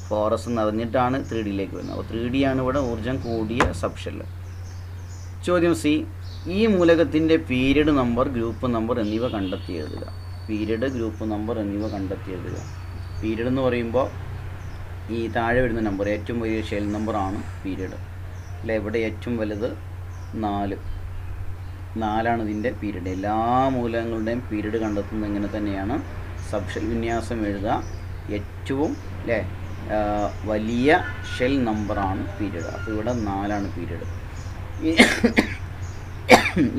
ഫോറസ് നിറഞ്ഞിട്ടാണ് 3Dയിലേക്ക് വരുന്നത്. അപ്പോൾ 3D ആണ് ഇവിടെ ഊർജ്ജം കൂടിയ സബ്ഷെൽ. ചോദ്യം സി, ഈ മൂലകത്തിൻ്റെ പീരിയഡ് നമ്പർ, ഗ്രൂപ്പ് നമ്പർ എന്നിവ കണ്ടെത്തി എഴുതുക. പീരിയഡ്, ഗ്രൂപ്പ് നമ്പർ എന്നിവ കണ്ടെത്തി എഴുതുക. പീരിയഡ് എന്ന് പറയുമ്പോൾ ഈ താഴെ വരുന്ന നമ്പർ ഏറ്റവും വലിയ ഷെൽ നമ്പറാണ് പീരിയഡ് അല്ലേ. ഇവിടെ ഏറ്റവും വലുത് 4 ഇതിൻ്റെ പീരിയഡ്. എല്ലാ മൂലകങ്ങളുടെയും പീരിയഡ് കണ്ടെത്തുന്നത് ഇങ്ങനെ തന്നെയാണ്. സബ്ഷെൽ വിന്യാസം എഴുതുക, ഏറ്റവും അല്ലേ വലിയ ഷെൽ നമ്പറാണ് പീരിയഡ്. അപ്പോൾ ഇവിടെ 4 പീരിയഡ്.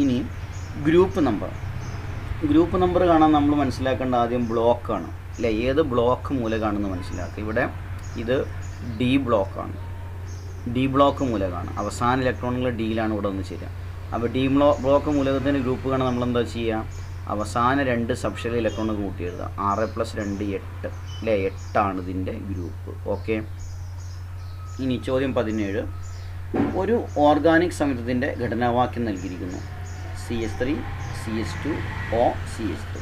ഇനി ഗ്രൂപ്പ് നമ്പർ. ഗ്രൂപ്പ് നമ്പർ കാണാൻ നമ്മൾ മനസ്സിലാക്കേണ്ട ആദ്യം ബ്ലോക്കാണ് അല്ലേ. ഏത് ബ്ലോക്ക് മൂലകാണെന്ന് മനസ്സിലാക്കുക. ഇവിടെ ഇത് ഡി ബ്ലോക്കാണ്, ഡി ബ്ലോക്ക് മൂലകമാണ്. അവസാന ഇലക്ട്രോണുകൾ ഡിയിലാണ് ഇവിടെ ഒന്ന് ചേരുക. അപ്പോൾ ഡി ബ്ലോക്ക് മൂലകത്തിൻ്റെ ഗ്രൂപ്പ് കാണാൻ നമ്മളെന്താ ചെയ്യുക? അവസാന 2 സബ്ഷെൽ ഇലക്ട്രോൺ കൂട്ടി എഴുതുക. 6 + 2 8 അല്ലേ, 8 ഇതിൻ്റെ ഗ്രൂപ്പ്. ഓക്കെ. ഇനി ചോദ്യം 17, ഒരു ഓർഗാനിക് സംയുക്തത്തിൻ്റെ ഘടനാവാക്യം നൽകിയിരിക്കുന്നു. CH3, CH2, O, CH3.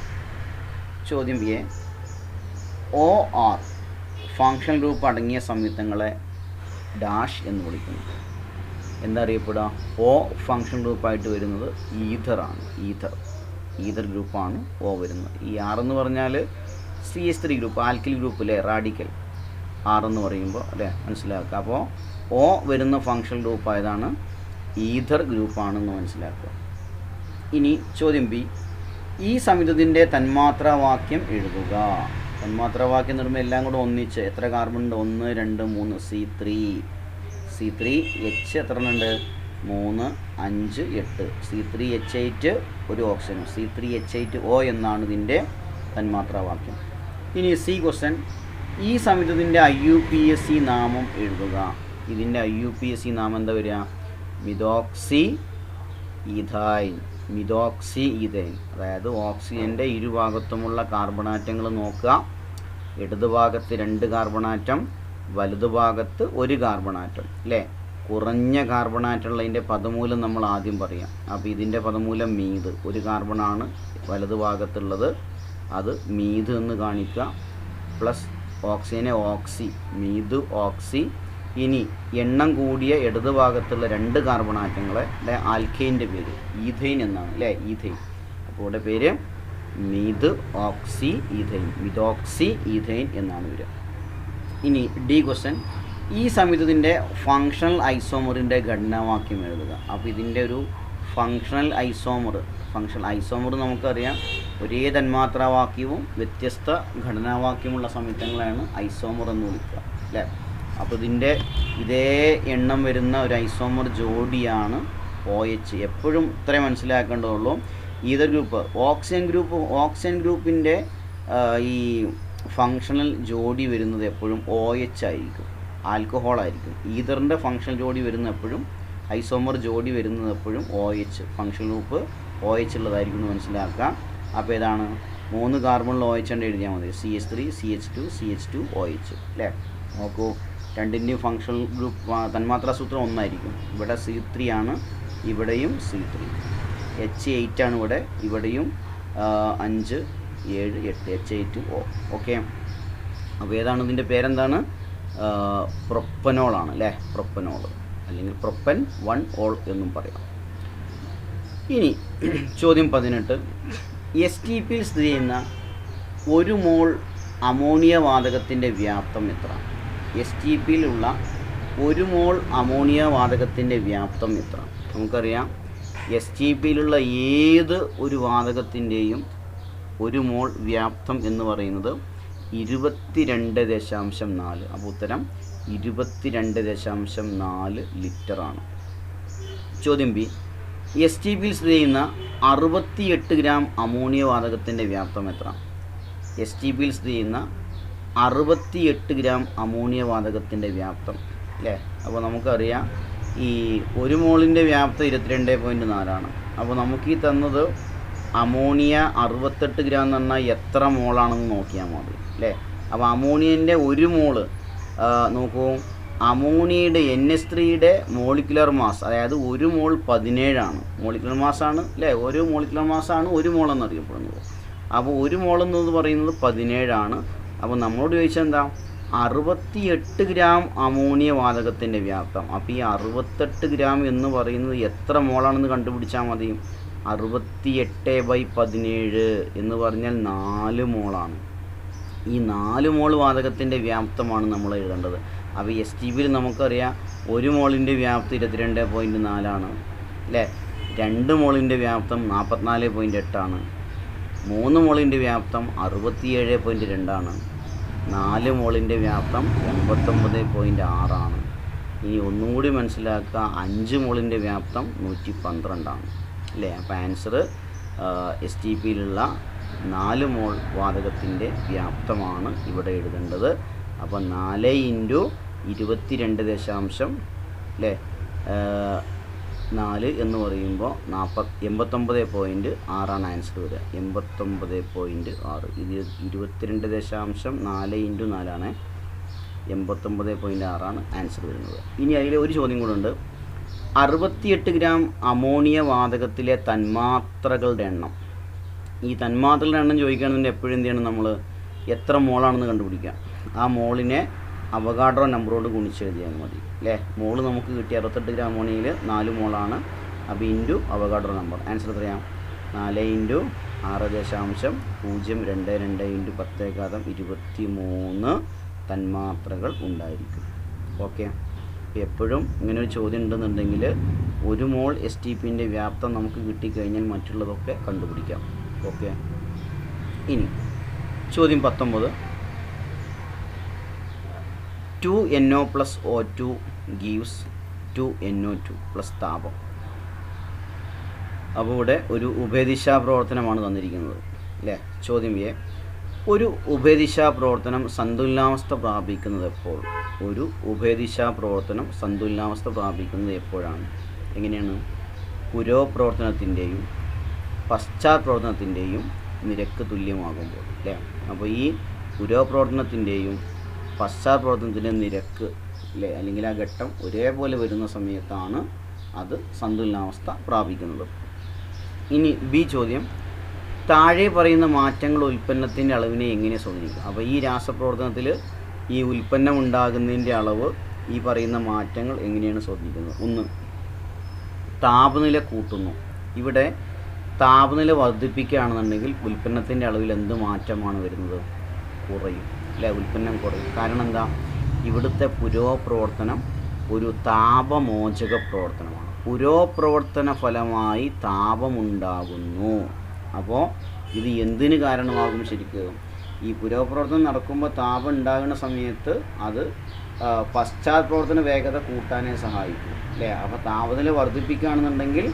ചോദ്യം എ, OR ഫങ്ഷണൽ ഗ്രൂപ്പ് അടങ്ങിയ സംയുക്തങ്ങളെ ഡാഷ് എന്ന് വിളിക്കുന്നു. എന്താ അറിയപ്പെടുക? O ഫങ്ഷണൽ ഗ്രൂപ്പായിട്ട് വരുന്നത് ഈഥറാണ്. ഈഥർ ഗ്രൂപ്പാണ് O വരുന്നത്. ഈ R എന്ന് പറഞ്ഞാൽ CH3 ഗ്രൂപ്പ്, ആൽക്കിൽ ഗ്രൂപ്പ് അല്ലേ, റാഡിക്കൽ. R എന്ന് പറയുമ്പോൾ അല്ലേ, മനസ്സിലാക്കുക. അപ്പോൾ O വരുന്ന ഫങ്ഷണൽ ഗ്രൂപ്പ് ആയതാണ് ഈഥർ ഗ്രൂപ്പാണെന്ന് മനസ്സിലാക്കുക. ഇനി ചോദ്യം ബി, ഈ സംയുക്തത്തിൻ്റെ തന്മാത്രാവാക്യം എഴുതുക. തന്മാത്രാവാക്യം എന്ന് പറയുമ്പോൾ എല്ലാം കൂടെ ഒന്നിച്ച് എത്ര കാർബൺ ഉണ്ട്? 1, 2, 3. C3 H എത്ര ഉണ്ട്? 3, 5, 8. C3H8 ഒരു ഓക്സിജനും. C3H8O എന്നാണ് ഇതിൻ്റെ തന്മാത്രാവാക്യം. ഇനി സി ക്വസ്റ്റ്യൻ, ഈ സംയുക്തത്തിൻ്റെ IUPAC നാമം എഴുതുക. ഇതിൻ്റെ IUPAC നാമം എന്താ വരിക? മിഥോക്സി ഈഥൈൻ. അതായത് ഓക്സിജൻ്റെ ഇരുഭാഗത്തുമുള്ള കാർബണാറ്റങ്ങൾ നോക്കുക. ഇടതുഭാഗത്ത് 2 കാർബണാറ്റം, വലതുഭാഗത്ത് 1 കാർബണാറ്റം അല്ലേ. കുറഞ്ഞ കാർബണാറ്റുള്ളതിൻ്റെ പദമൂലം നമ്മൾ ആദ്യം പറയാം. അപ്പോൾ ഇതിൻ്റെ പദമൂലം മീത്, 1 കാർബണാണ് വലതുഭാഗത്തുള്ളത്, അത് മീത് എന്ന് കാണിക്കുക. പ്ലസ് ഓക്സിജനെ ഓക്സി, മീത് ഓക്സി. ഇനി എണ്ണം കൂടിയ ഇടതുഭാഗത്തുള്ള 2 കാർബണാറ്റങ്ങളെ അല്ലെ ആൽക്കൈൻ്റെ പേര് ഈഥൈൻ എന്നാണ് അല്ലേ, ഈഥൈൻ. അപ്പോൾ ഇവിടെ പേര് മീത് ഓക്സി ഈഥൈൻ, മിഥോക്സി ഈഥൈൻ എന്നാണ് വരിക. ഇനി ഡി ക്വസ്റ്റ്യൻ, ഈ സംയുക്തത്തിൻ്റെ ഫങ്ഷണൽ ഐസോമറിൻ്റെ ഘടനാവാക്യം എഴുതുക. അപ്പോൾ ഇതിൻ്റെ ഒരു ഫങ്ഷണൽ ഐസോമർ നമുക്കറിയാം, ഒരേ തന്മാത്രാവാക്യവും വ്യത്യസ്ത ഘടനാവാക്യമുള്ള സംയുക്തങ്ങളാണ് ഐസോമർ എന്ന് വിളിക്കുക അല്ലേ. അപ്പോൾ ഇതിൻ്റെ ഇതേ എണ്ണം വരുന്ന ഒരു ഐസോമർ ജോഡിയാണ് OH. എപ്പോഴും ഇത്രയും മനസ്സിലാക്കേണ്ടതുള്ളൂ. ഈതർ ഗ്രൂപ്പ് ഓക്സിജൻ ഗ്രൂപ്പിൻ്റെ ഈ ഫങ്ഷണൽ ജോഡി വരുന്നത് എപ്പോഴും OH ആയിരിക്കും, ആൽക്കഹോൾ ആയിരിക്കും. ഈതറിൻ്റെ ഫങ്ഷണൽ ജോഡി വരുന്ന എപ്പോഴും, ഐസോമർ ജോഡി വരുന്നത് എപ്പോഴും OH, ഫങ്ഷണൽ ഗ്രൂപ്പ് OH ഉള്ളതായിരിക്കും എന്ന് മനസ്സിലാക്കുക. അപ്പോൾ ഏതാണ്? 3 കാർബണിൽ OH ഉണ്ട് എഴുതിയാൽ മതി. CH3, CH2, CH2, OH അല്ലേ. നോക്കൂ, രണ്ടിൻ്റെയും ഫങ്ഷണൽ ഗ്രൂപ്പ് തന്മാത്രാ സൂത്രം ഒന്നായിരിക്കും. ഇവിടെ C3 ആണ്, ഇവിടെയും C3. H8 ആണ് ഇവിടെയും 5, 7, 8 H8O. ഓക്കെ. അപ്പോൾ ഏതാണ് ഇതിൻ്റെ പേരെന്താണ്? പ്രൊപ്പനോളാണ് അല്ലേ, പ്രൊപ്പനോൾ അല്ലെങ്കിൽ പ്രൊപ്പൻ 1 ഓൾ എന്നും പറയാം. ഇനി ചോദ്യം 18, STPയിൽ സ്ഥിതി ചെയ്യുന്ന 1 മോൾ അമോണിയ വാതകത്തിൻ്റെ വ്യാപ്തം എത്ര? STPയിലുള്ള 1 മോൾ അമോണിയ വാതകത്തിൻ്റെ വ്യാപ്തം എത്ര? നമുക്കറിയാം STPയിലുള്ള ഏത് ഒരു വാതകത്തിൻ്റെയും 1 മോൾ വ്യാപ്തം എന്ന് പറയുന്നത് 22.4. അപ്പോൾ ഉത്തരം 22.4 ലിറ്ററാണ്. ചോദ്യം ബി, STPയിൽ സ്ഥിതി ചെയ്യുന്ന 68 ഗ്രാം അമോണിയ വാതകത്തിൻ്റെ വ്യാപ്തം എത്ര? STPയിൽ സ്ഥിതി ചെയ്യുന്ന 68 ഗ്രാം അമോണിയ വാതകത്തിൻ്റെ വ്യാപ്തം അല്ലേ. അപ്പോൾ നമുക്കറിയാം ഈ 1 മോളിൻ്റെ വ്യാപ്തം 22.4 അപ്പോൾ നമുക്ക് ഈ തന്നത് അമോണിയ 68 ഗ്രാം എന്ന് പറഞ്ഞാൽ എത്ര മോളാണെന്ന് നോക്കിയാൽ മതി അല്ലേ. അപ്പോൾ അമോണിയൻ്റെ 1 മോള് നോക്കൂ, അമോണിയയുടെ NH3യുടെ മോളിക്കുലർ മാസ്, അതായത് 1 മോൾ 17 മോളിക്കുലർ മാസ്സാണ് അല്ലേ. ഓരോ മോളിക്കുലർ മാസ്സാണ് 1 മോൾ എന്നറിയപ്പെടുന്നത്. അപ്പോൾ 1 മോൾ എന്നത് പറയുന്നത് 17. അപ്പോൾ നമ്മളോട് ചോദിച്ചാൽ എന്താ? 68 ഗ്രാം അമോണിയ വാതകത്തിൻ്റെ വ്യാപ്തം. അപ്പോൾ ഈ 68 ഗ്രാം എന്ന് പറയുന്നത് എത്ര മോളാണെന്ന് കണ്ടുപിടിച്ചാൽ മതി. 68/17 എന്ന് പറഞ്ഞാൽ 4 മോളാണ്. ഈ 4 മോൾ വാതകത്തിൻ്റെ വ്യാപ്തമാണ് നമ്മൾ എഴുതേണ്ടത്. അപ്പോൾ STPയിൽ നമുക്കറിയാം 1 മോളിൻ്റെ വ്യാപ്തം 22.4 അല്ലേ. 2 മോളിൻ്റെ വ്യാപ്തം 44.8, 3 മോളിൻ്റെ വ്യാപ്തം 67.2, 4 മോളിൻ്റെ വ്യാപ്തം 89.6. ഇനി ഒന്നും കൂടി മനസ്സിലാക്കുക, 5 മോളിൻ്റെ വ്യാപ്തം 112 അല്ലേ. അപ്പോൾ ആൻസർ STPയിലുള്ള 4 മോൾ വാതകത്തിൻ്റെ വ്യാപ്തമാണ് ഇവിടെ എഴുതേണ്ടത്. അപ്പോൾ 4 × 22 അല്ലേ 4 എന്ന് പറയുമ്പോൾ 89.6 ആൻസർ വരിക. 89.6 ഇത് 22.4 × 4 89.6 ആൻസർ വരുന്നത്. ഇനി അതിൽ ഒരു ചോദ്യം കൂടെ ഉണ്ട്. 68 ഗ്രാം അമോണിയ വാതകത്തിലെ തന്മാത്രകളുടെ എണ്ണം. ഈ തന്മാത്രകളുടെ എണ്ണം ചോദിക്കുകയാണെന്നുണ്ടെങ്കിൽ എപ്പോഴും എന്ത് ചെയ്യണം? നമ്മൾ എത്ര മോളാണെന്ന് കണ്ടുപിടിക്കാം. ആ മോളിനെ അവഗാഡ്രോ നമ്പറോട് ഗുണിച്ച് എഴുതിയാൽ മതി അല്ലേ. മോള് നമുക്ക് കിട്ടിയ 68 ഗ്രാം അമോണിയയിൽ 4 മോളാണ്. അപ്പോൾ ഇൻറ്റു അവഗാഡ്രോ നമ്പർ. ആൻസർ എത്രയാണ്? 4 × 6.022 × 10⁻23 തന്മാത്രകൾ ഉണ്ടായിരിക്കും. ഓക്കെ. എപ്പോഴും ഇങ്ങനെ ഒരു ചോദ്യം ഉണ്ടെന്നുണ്ടെങ്കിൽ 1 മോൾ STPൻ്റെ വ്യാപ്തം നമുക്ക് കിട്ടിക്കഴിഞ്ഞാൽ മറ്റുള്ളതൊക്കെ കണ്ടുപിടിക്കാം. ഓക്കെ. ഇനി ചോദ്യം 19, 2NO + O2 gives 2NO2 + താപം. അപ്പോൾ ഇവിടെ ഒരു ഉഭയദിശാ പ്രവർത്തനമാണ് തന്നിരിക്കുന്നത് അല്ലേ. ചോദ്യം എ, ഒരു ഉഭയദിശാ പ്രവർത്തനം സന്തുലനാവസ്ഥ പ്രാപിക്കുന്നത് എപ്പോൾ? ഒരു ഉഭയദിശാ പ്രവർത്തനം സന്തുലനാവസ്ഥ പ്രാപിക്കുന്നത് എപ്പോഴാണ്? എങ്ങനെയാണ്? പുരോപ്രവർത്തനത്തിൻ്റെയും പശ്ചാത്പ്രവർത്തനത്തിൻ്റെയും നിരക്ക് തുല്യമാകുമ്പോൾ അല്ലേ. അപ്പോൾ ഈ പുരോപ്രവർത്തനത്തിൻ്റെയും പശ്ചാത്പ്രവർത്തനത്തിൻ്റെ നിരക്ക് അല്ലേ, അല്ലെങ്കിൽ ആ ഘട്ടം ഒരേപോലെ വരുന്ന സമയത്താണ് അത് സന്തുലനാവസ്ഥ പ്രാപിക്കുന്നത്. ഇനി ബി ചോദ്യം, താഴെ പറയുന്ന മാറ്റങ്ങൾ ഉൽപ്പന്നത്തിൻ്റെ അളവിനെ എങ്ങനെ സ്വാധീനിക്കും? അപ്പോൾ ഈ രാസപ്രവർത്തനത്തിൽ ഈ ഉൽപ്പന്നം ഉണ്ടാകുന്നതിൻ്റെ അളവ് ഈ പറയുന്ന മാറ്റങ്ങൾ എങ്ങനെയാണ് സ്വാധീനിക്കുന്നത്? 1, താപനില കൂട്ടുന്നു. ഇവിടെ താപനില വർദ്ധിപ്പിക്കുകയാണെന്നുണ്ടെങ്കിൽ ഉൽപ്പന്നത്തിൻ്റെ അളവിൽ എന്ത് മാറ്റമാണ് വരുന്നത്? കുറയും അല്ലേ, ഉൽപ്പന്നം കുറയും. കാരണം എന്താ? ഇവിടുത്തെ പുരോപ്രവർത്തനം ഒരു താപമോചക പ്രവർത്തനമാണ്. പുരോപ്രവർത്തന ഫലമായി താപമുണ്ടാകുന്നു. അപ്പോൾ ഇത് എന്തിന് കാരണമാകും? ശരിക്കും ഈ പുരോപ്രവർത്തനം നടക്കുമ്പോൾ താപം ഉണ്ടാകുന്ന സമയത്ത് അത് പശ്ചാത്പ്രവർത്തന വേഗത കൂട്ടാനേ സഹായിക്കും അല്ലേ. അപ്പോൾ താപനില വർദ്ധിപ്പിക്കുകയാണെന്നുണ്ടെങ്കിൽ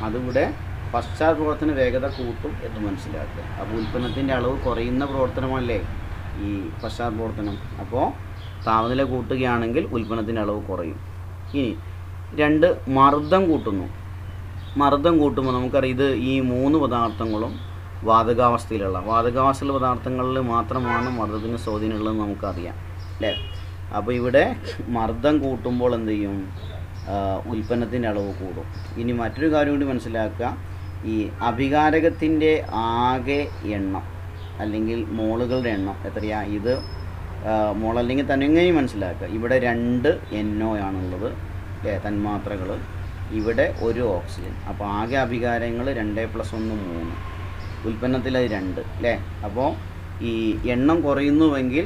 അതിവിടെ പശ്ചാത്പ്രവർത്തന വേഗത കൂട്ടും എന്ന് മനസ്സിലാക്കുക. അപ്പോൾ ഉൽപ്പന്നത്തിൻ്റെ അളവ് കുറയുന്ന പ്രവർത്തനമല്ലേ ഈ പശ്ചാത്പ്രവർത്തനം. അപ്പോൾ താപനില കൂട്ടുകയാണെങ്കിൽ ഉൽപ്പന്നത്തിൻ്റെ അളവ് കുറയും. ഇനി 2, മർദ്ദം കൂട്ടുന്നു. മർദ്ദം കൂട്ടുമ്പോൾ നമുക്കറിയാം ഇത് ഈ 3 പദാർത്ഥങ്ങളും വാതകാവസ്ഥയിലുള്ള പദാർത്ഥങ്ങളിൽ മാത്രമാണ് മർദ്ദത്തിന് സ്വാധീനമുള്ളതെന്ന് നമുക്കറിയാം അല്ലേ. അപ്പോൾ ഇവിടെ മർദ്ദം കൂട്ടുമ്പോൾ എന്ത് ചെയ്യും? ഉൽപ്പന്നത്തിൻ്റെ അളവ് കൂടും. ഇനി മറ്റൊരു കാര്യം കൂടി മനസ്സിലാക്കുക, ഈ അഭികാരകത്തിൻ്റെ ആകെ എണ്ണം അല്ലെങ്കിൽ മോളുകളുടെ എണ്ണം എത്രയാണ്? ഇത് മോൾ അല്ലെങ്കിൽ തന്നെയും മനസ്സിലാക്കുക. ഇവിടെ 2 NO ആണുള്ളത് അല്ലേ, തന്മാത്രകൾ. ഇവിടെ 1 ഓക്സിജൻ. അപ്പോൾ ആകെ അഭികാരങ്ങൾ 2 + 1 3. ഉൽപ്പന്നത്തിൽ അത് 2 അല്ലേ. അപ്പോൾ ഈ എണ്ണം കുറയുന്നുവെങ്കിൽ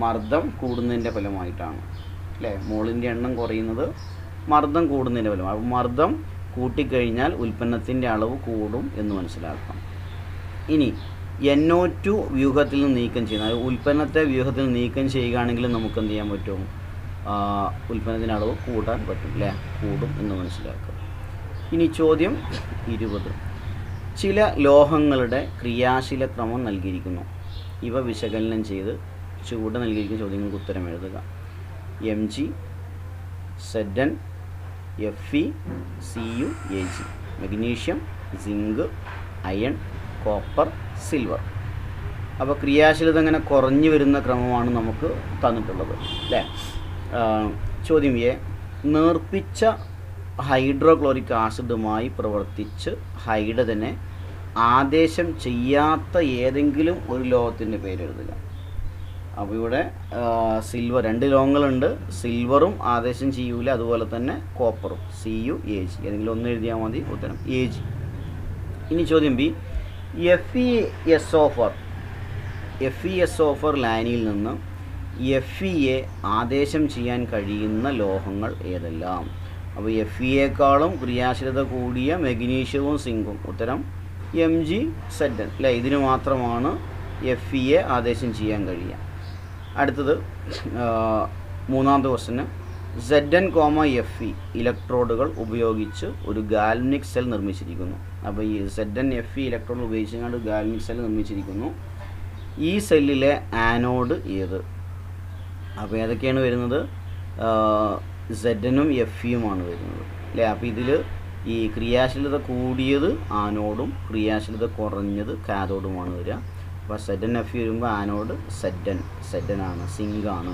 മർദ്ദം കൂടുന്നതിൻ്റെ ഫലമായിട്ടാണ് അല്ലേ. മോളിൻ്റെ എണ്ണം കുറയുന്നത് മർദ്ദം കൂടുന്നതിൻ്റെ ഫലമാണ്. അപ്പോൾ മർദ്ദം കൂട്ടിക്കഴിഞ്ഞാൽ ഉൽപ്പന്നത്തിൻ്റെ അളവ് കൂടും എന്ന് മനസ്സിലാക്കാം. ഇനി NO2 വ്യൂഹത്തിൽ നിന്ന് നീക്കം ചെയ്യുന്നത്, അതായത് ഉൽപ്പന്നത്തെ വ്യൂഹത്തിൽ നിന്ന് നീക്കം ചെയ്യുകയാണെങ്കിൽ നമുക്ക് എന്ത് ചെയ്യാൻ പറ്റും? ഉൽപ്പന്നത്തിൻ്റെ അളവ് കൂട്ടാൻ പറ്റും അല്ലേ, കൂടും എന്ന് മനസ്സിലാക്കുക. ഇനി ചോദ്യം 20. ചില ലോഹങ്ങളുടെ ക്രിയാശീല ക്രമം നൽകിയിരിക്കുന്നു. ഇവ വിശകലനം ചെയ്ത് ചുവടെ നൽകിയിരിക്കുന്ന ചോദ്യങ്ങൾക്ക് ഉത്തരം എഴുതുക. Mg, Zn, Fe, Cu, Ag. Magnesium, zinc, iron, copper, silver. അപ്പോൾ ക്രിയാശീലത അങ്ങനെ കുറഞ്ഞു വരുന്ന ക്രമമാണ് നമുക്ക് തന്നിട്ടുള്ളത് അല്ലേ. ചോദ്യം എ, നേർപ്പിച്ച ഹൈഡ്രോക്ലോറിക് ആസിഡുമായി പ്രവർത്തിച്ച് ഹൈഡ്രജനെ ആദേശം ചെയ്യാത്ത ഏതെങ്കിലും ഒരു ലോഹത്തിൻ്റെ പേരെഴുതുക. അപ്പോൾ ഇവിടെ സിൽവർ 2 ലോഹങ്ങളുണ്ട്. സിൽവറും ആദേശം ചെയ്യൂല, അതുപോലെ തന്നെ കോപ്പറും. Cu, Ag. ഏതെങ്കിലും ഒന്ന് എഴുതിയാൽ മതി, ഉത്തരം Ag. ഇനി ചോദ്യം ബി, FeSO4 ലായനിയിൽ നിന്ന് Fe ആദേശം ചെയ്യാൻ കഴിയുന്ന ലോഹങ്ങൾ ഏതെല്ലാം? അപ്പോൾ Feയേക്കാളും ക്രിയാശീലത കൂടിയ മഗ്നീഷ്യവും സിങ്കും. ഉത്തരം Mg, Zn അല്ലേ. ഇതിന് മാത്രമാണ് Fe ആദേശം ചെയ്യാൻ കഴിയുക. അടുത്തത് മൂന്നാമത്തെ ക്വസ്റ്റ്യന്, Zn, Fe ഇലക്ട്രോഡുകൾ ഉപയോഗിച്ച് ഒരു ഗാൽവനിക് സെൽ നിർമ്മിച്ചിരിക്കുന്നു. അപ്പോൾ ഈ Zn, Fe ഇലക്ട്രോഡുകൾ ഉപയോഗിച്ചുകൊണ്ട് ഗാൽവനിക് സെൽ നിർമ്മിച്ചിരിക്കുന്നു. ഈ സെല്ലിലെ ആനോഡ് ഏത്? അപ്പോൾ ഏതൊക്കെയാണ് വരുന്നത്? Zn-ഉം Fe-യുമാണ് വരുന്നത് അല്ലേ. അപ്പോൾ ഇതിൽ ഈ ക്രിയാശീലത കൂടിയത് ആനോഡും ക്രിയാശീലത കുറഞ്ഞത് കാഥോഡുമാണ് വരിക. അപ്പോൾ Zn, Fe വരുമ്പോൾ ആനോഡ് Zn ആണ്, സിങ്കാണ്.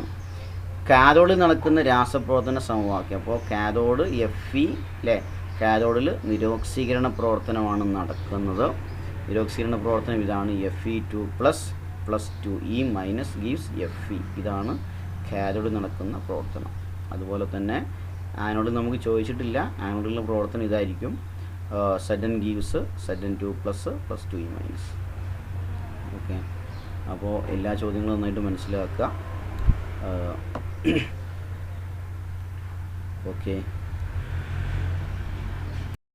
കാഥോഡിൽ നടക്കുന്ന രാസപ്രവർത്തന സമവാക്യം. അപ്പോൾ കാഥോഡ് Fe അല്ലേ, കാഥോഡിൽ നിരോക്സീകരണ പ്രവർത്തനമാണ് നടക്കുന്നത്. നിരോക്സീകരണ പ്രവർത്തനം ഇതാണ്, Fe2 + 2E - gives Fe. ഇതാണ് കാഥോഡിൽ നടക്കുന്ന പ്രവർത്തനം. അതുപോലെ തന്നെ ആനോഡിൽ നമുക്ക് ചോദിച്ചിട്ടില്ല, ആനോഡിലുള്ള പ്രവർത്തനം ഇതായിരിക്കും, Zn gives Zn2 + 2E-. Okay, അപ്പോൾ എല്ലാ ചോദ്യങ്ങളും നന്നായിട്ട് മനസ്സിലാക്കുക. ഓക്കെ.